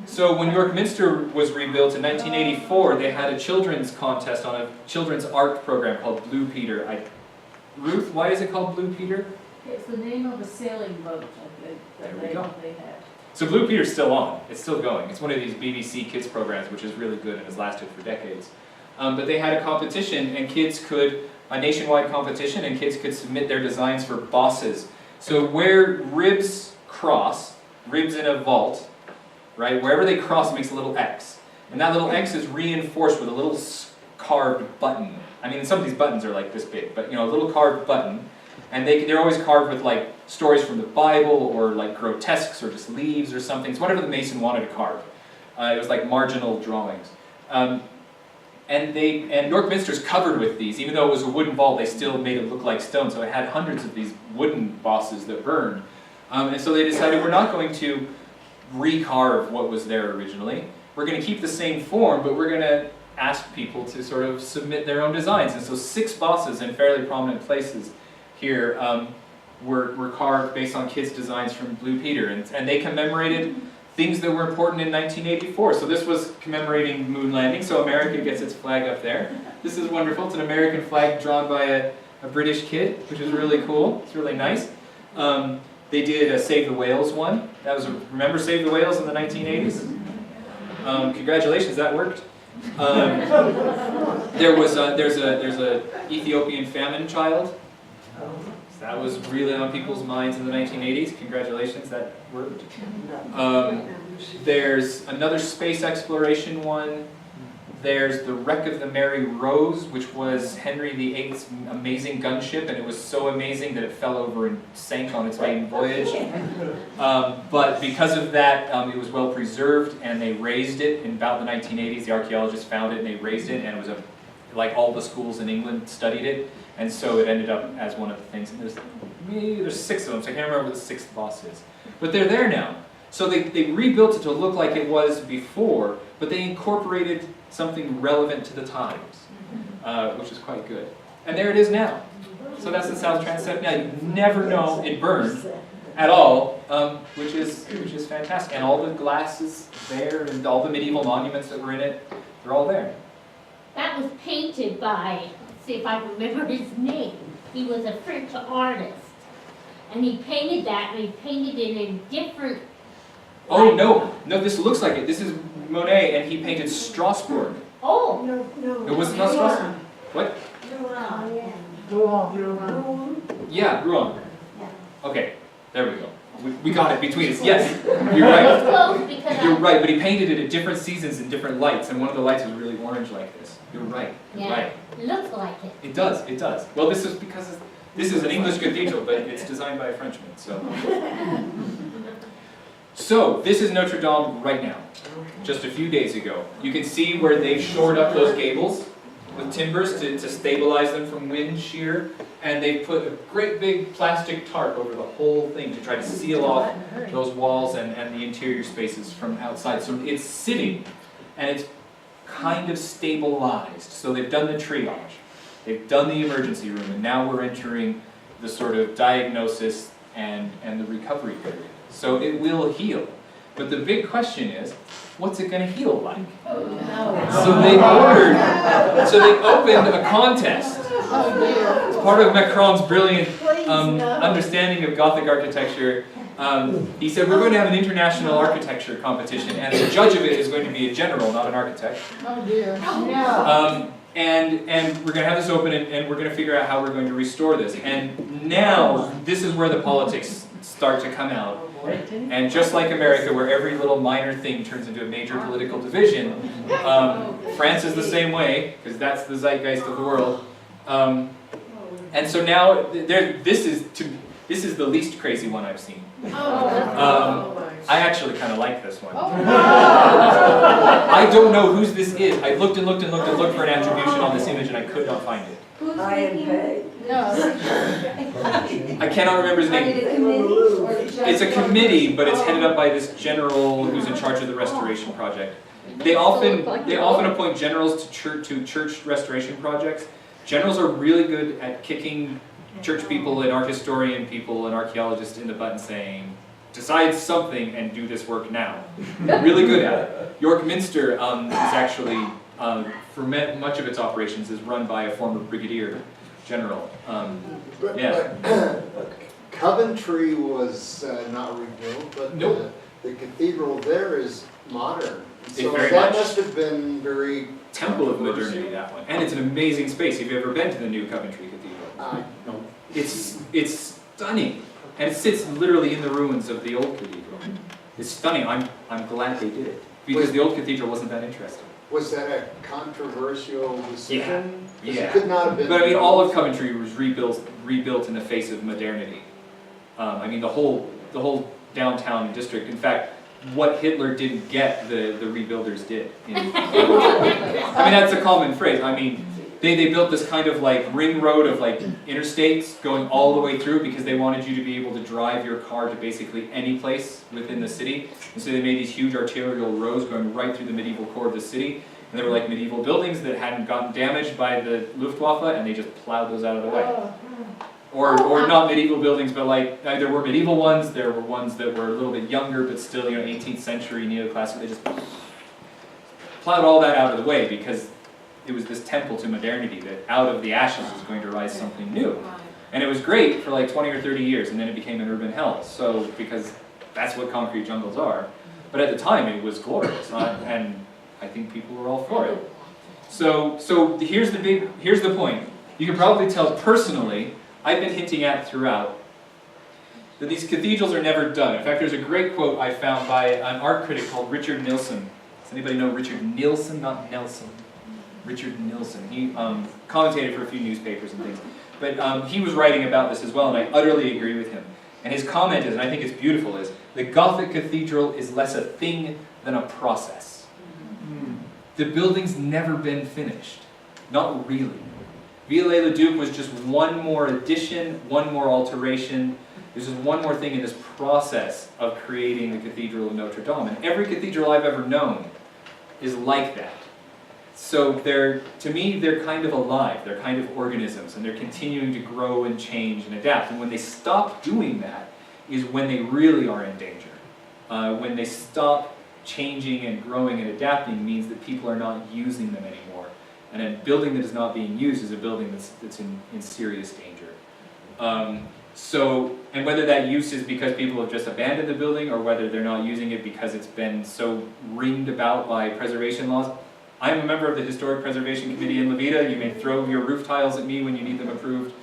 So when York Minster was rebuilt in 1984, they had a children's contest on a children's art program called Blue Peter. Ruth, why is it called Blue Peter? It's the name of a sailing boat, I think, that they had. So Blue Peter's still on. It's still going. It's one of these BBC kids programs, which is really good and has lasted for decades. But they had a competition, and a nationwide competition, and kids could submit their designs for bosses. So where ribs cross, ribs in a vault, right, wherever they cross makes a little X. And that little X is reinforced with a little carved button. I mean, some of these buttons are like this big, but you know, a little carved button. And they're always carved with like stories from the Bible, or like grotesques, or just leaves or something. It's whatever the mason wanted to carve. It was like marginal drawings. And York Minster's covered with these. Even though it was a wooden vault, they still made it look like stone. So it had hundreds of these wooden bosses that burned. And so they decided, we're not going to recarve what was there originally. We're going to keep the same form, but we're going to ask people to sort of submit their own designs. And so 6 bosses in fairly prominent places here were carved based on kids' designs from Blue Peter. And they commemorated things that were important in 1984. So this was commemorating the moon landing, so America gets its flag up there. This is wonderful. It's an American flag drawn by a British kid, which is really cool. It's really nice. They did a Save the Whales one. That was remember Save the Whales in the 1980s? Congratulations, that worked. There's a Ethiopian famine child. That was really on people's minds in the 1980s. Congratulations, that worked. There's another space exploration one. There's the wreck of the Mary Rose, which was Henry VIII's amazing gunship, and it was so amazing that it fell over and sank on its maiden voyage. But because of that, it was well preserved, and they raised it in about the 1980s. The archaeologists found it, and they raised it, and it was a like all the schools in England studied it, and so it ended up as one of the things. And there's 6 of them, so I can't remember what the 6th boss is. But they're there now. So they rebuilt it to look like it was before, but they incorporated something relevant to the times, which is quite good. And there it is now. So that's the South Transept now. You never know it burned at all, which is fantastic. And all the glass is there, and all the medieval monuments that were in it, they're all there. That was painted by, let's see if I remember his name. He was a French artist. And he painted that, and he painted it in different... Oh, no, this looks like it. This is Monet, and he painted Strasbourg. Oh! No. It was not Strasbourg. What? Yeah, Rouen. Okay, there we go. We got it between us. Yes, you're right. Close because You're right, but he painted it at different seasons in different lights, and one of the lights was really orange like this. You're right. You're right. it looks like it. It does. It does. Well, this is because this is an English cathedral, but it's designed by a Frenchman. So this is Notre Dame right now. Just a few days ago, you can see where they've shored up those gables with timbers to stabilize them from wind shear, and they put a great big plastic tarp over the whole thing to try to seal off those walls and the interior spaces from outside. So it's sitting, and it's kind of stabilized. So they've done the triage, they've done the emergency room, and now we're entering the sort of diagnosis and the recovery period. So it will heal. But the big question is, what's it going to heal like? So they opened a contest. It's part of Macron's brilliant understanding of Gothic architecture. He said, we're going to have an international architecture competition, and the judge of it is going to be a general, not an architect. Oh dear. And we're going to have this open, and we're going to figure out how we're going to restore this. And now, this is where the politics start to come out. And just like America, where every little minor thing turns into a major political division, France is the same way, because that's the zeitgeist of the world. And so now, this is the least crazy one I've seen. I actually kind of like this one. I don't know whose this is. I looked and looked and looked and looked for an attribution on this image, and I could not find it. Who's making? I cannot remember his name. It's a committee, but it's headed up by this general who's in charge of the restoration project. They often appoint generals to church restoration projects. Generals are really good at kicking church people and art historian people and archaeologists in the butt and saying, decide something and do this work now. Really good at it. York Minster is actually, for much of its operations, is run by a former brigadier general. Coventry was not rebuilt, but nope. the cathedral there is modern. So very that much. must have been very... Temple of modernity, that one. And it's an amazing space. Have you ever been to the new Coventry Cathedral? No. It's stunning. And it sits literally in the ruins of the old cathedral. It's stunning. I'm glad they did it. Because the old cathedral wasn't that interesting. Was that a controversial decision? Yeah. It could not have been... But I mean, all of Coventry was rebuilt in the face of modernity. I mean, the whole downtown district. In fact, what Hitler didn't get, the rebuilders did. I mean, that's a common phrase. I mean, they built this kind of like ring road of like interstates going all the way through because they wanted you to be able to drive your car to basically any place within the city. And so they made these huge arterial roads going right through the medieval core of the city. And they were like medieval buildings that hadn't gotten damaged by the Luftwaffe, and they just plowed those out of the way. Or not medieval buildings, but like there were medieval ones, there were ones that were a little bit younger, but still 18th century neoclassical. They just plowed all that out of the way because it was this temple to modernity that out of the ashes was going to rise something new. And it was great for like 20 or 30 years, and then it became an urban hell. So, because that's what concrete jungles are. But at the time, it was glorious, and I think people were all for it. So here's the point. You can probably tell personally, I've been hinting at throughout, that these cathedrals are never done. In fact, there's a great quote I found by an art critic called Richard Nilsson. Does anybody know Richard Nilsson? Not Nelson. Richard Nilsson. He commentated for a few newspapers and things. But he was writing about this as well, and I utterly agree with him. And his comment is, and I think it's beautiful, is, the Gothic cathedral is less a thing than a process. The building's never been finished. Not really. Viollet-le-Duc was just one more addition, one more alteration. There's just one more thing in this process of creating the Cathedral of Notre Dame. And every cathedral I've ever known is like that. So to me, they're kind of alive. They're kind of organisms, and they're continuing to grow and change and adapt. And when they stop doing that is when they really are in danger. When they stop changing and growing and adapting means that people are not using them anymore. And a building that is not being used is a building that's in serious danger. And whether that use is because people have just abandoned the building or whether they're not using it because it's been so ringed about by preservation laws. I'm a member of the Historic Preservation Committee in Veta. You may throw your roof tiles at me when you need them approved.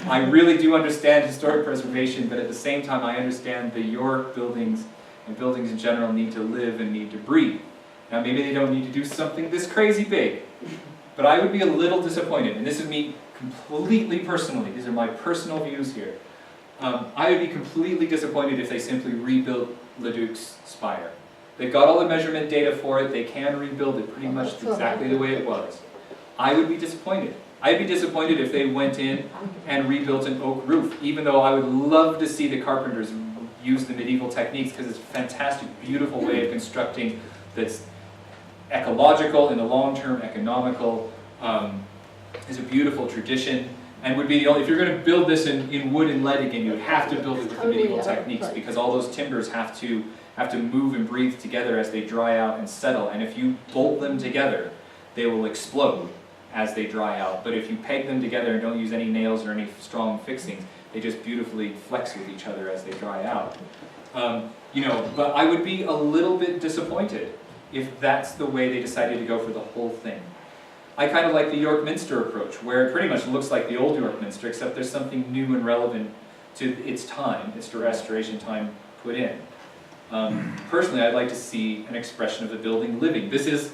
I really do understand historic preservation, but at the same time I understand that your buildings and buildings in general need to live and need to breathe. Now maybe they don't need to do something this crazy big, but I would be a little disappointed, and this is me completely personally, these are my personal views here. I would be completely disappointed if they simply rebuilt Leduc's spire. They've got all the measurement data for it, they can rebuild it pretty much exactly the way it was. I would be disappointed. I'd be disappointed if they went in and rebuilt an oak roof, even though I would love to see the carpenters use the medieval techniques because it's a fantastic, beautiful way of constructing that's ecological, in the long term, economical, is a beautiful tradition, and would be the only, if you're going to build this in wood and lead again, you would have to build it with the medieval techniques because all those timbers have to move and breathe together as they dry out and settle, and if you bolt them together, they will explode as they dry out, but if you peg them together and don't use any nails or any strong fixings, they just beautifully flex with each other as they dry out. But I would be a little bit disappointed if that's the way they decided to go for the whole thing. I kind of like the York Minster approach, where it pretty much looks like the old York Minster, except there's something new and relevant to its time, its restoration time put in. Personally, I'd like to see an expression of the building living. This is,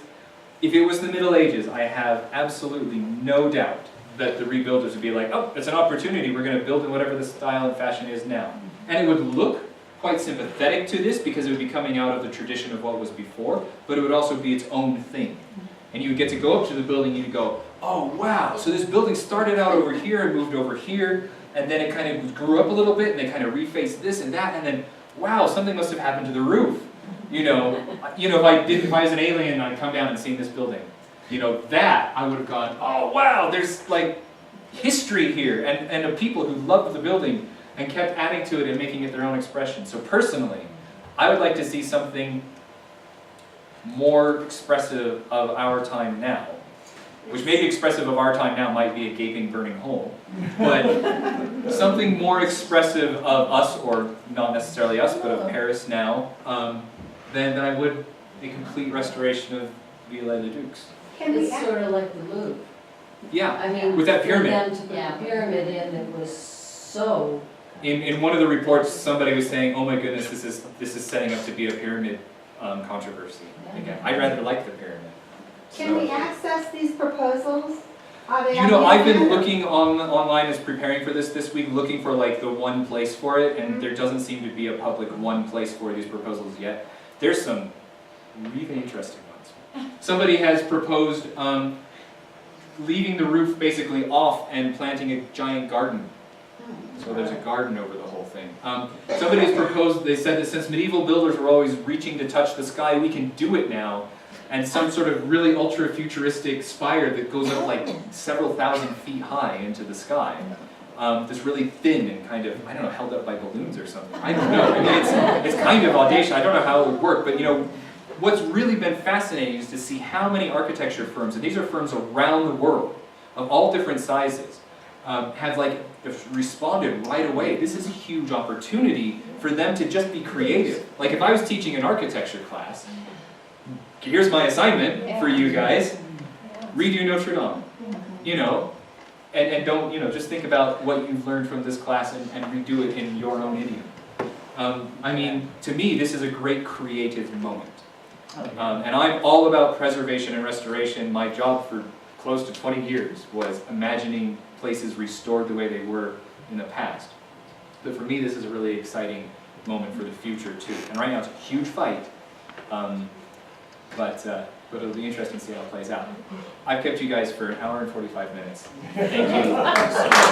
if it was the Middle Ages, I have absolutely no doubt that the rebuilders would be like, oh, it's an opportunity, we're going to build in whatever the style and fashion is now. And it would look quite sympathetic to this because it would be coming out of the tradition of what was before, but it would also be its own thing. And you would get to go up to the building and you'd go, oh wow, so this building started out over here and moved over here, and then it kind of grew up a little bit and they kind of refaced this and that, and then wow, something must have happened to the roof. If I was an alien and I'd come down and seen this building, that I would have gone, oh wow, there's like history here, and of people who loved the building and kept adding to it and making it their own expression. So personally, I would like to see something more expressive of our time now, which maybe expressive of our time now might be a gaping, burning hole, but something more expressive of us, or not necessarily us, but of Paris now, than I would a complete restoration of Viollet-le-Duc's. It's sort of like the Louvre. Yeah, I mean, with that pyramid. For them to put the pyramid in that was so... In one of the reports, somebody was saying, oh my goodness, this is setting up to be a pyramid controversy. Again, I rather like the pyramid. Can we access these proposals? I've been looking online as preparing for this week, looking for like the one place for it, and there doesn't seem to be a public one place for these proposals yet. There's some really interesting ones. Somebody has proposed leaving the roof basically off and planting a giant garden. So there's a garden over the whole thing. Somebody has proposed, they said that since medieval builders were always reaching to touch the sky, we can do it now. And some sort of really ultra-futuristic spire that goes up like several thousand feet high into the sky. That's really thin and kind of, I don't know, held up by balloons or something. I don't know. I mean, it's kind of audacious. I don't know how it would work, but what's really been fascinating is to see how many architecture firms, and these are firms around the world, of all different sizes, have responded right away. This is a huge opportunity for them to just be creative. Like if I was teaching an architecture class, here's my assignment for you guys, redo Notre Dame, and don't, just think about what you've learned from this class and redo it in your own idiom. To me, this is a great creative moment. And I'm all about preservation and restoration. My job for close to 20 years was imagining places restored the way they were in the past. But for me, this is a really exciting moment for the future too. And right now it's a huge fight. But but it'll be interesting to see how it plays out. I've kept you guys for an hour and 45 minutes. Thank you.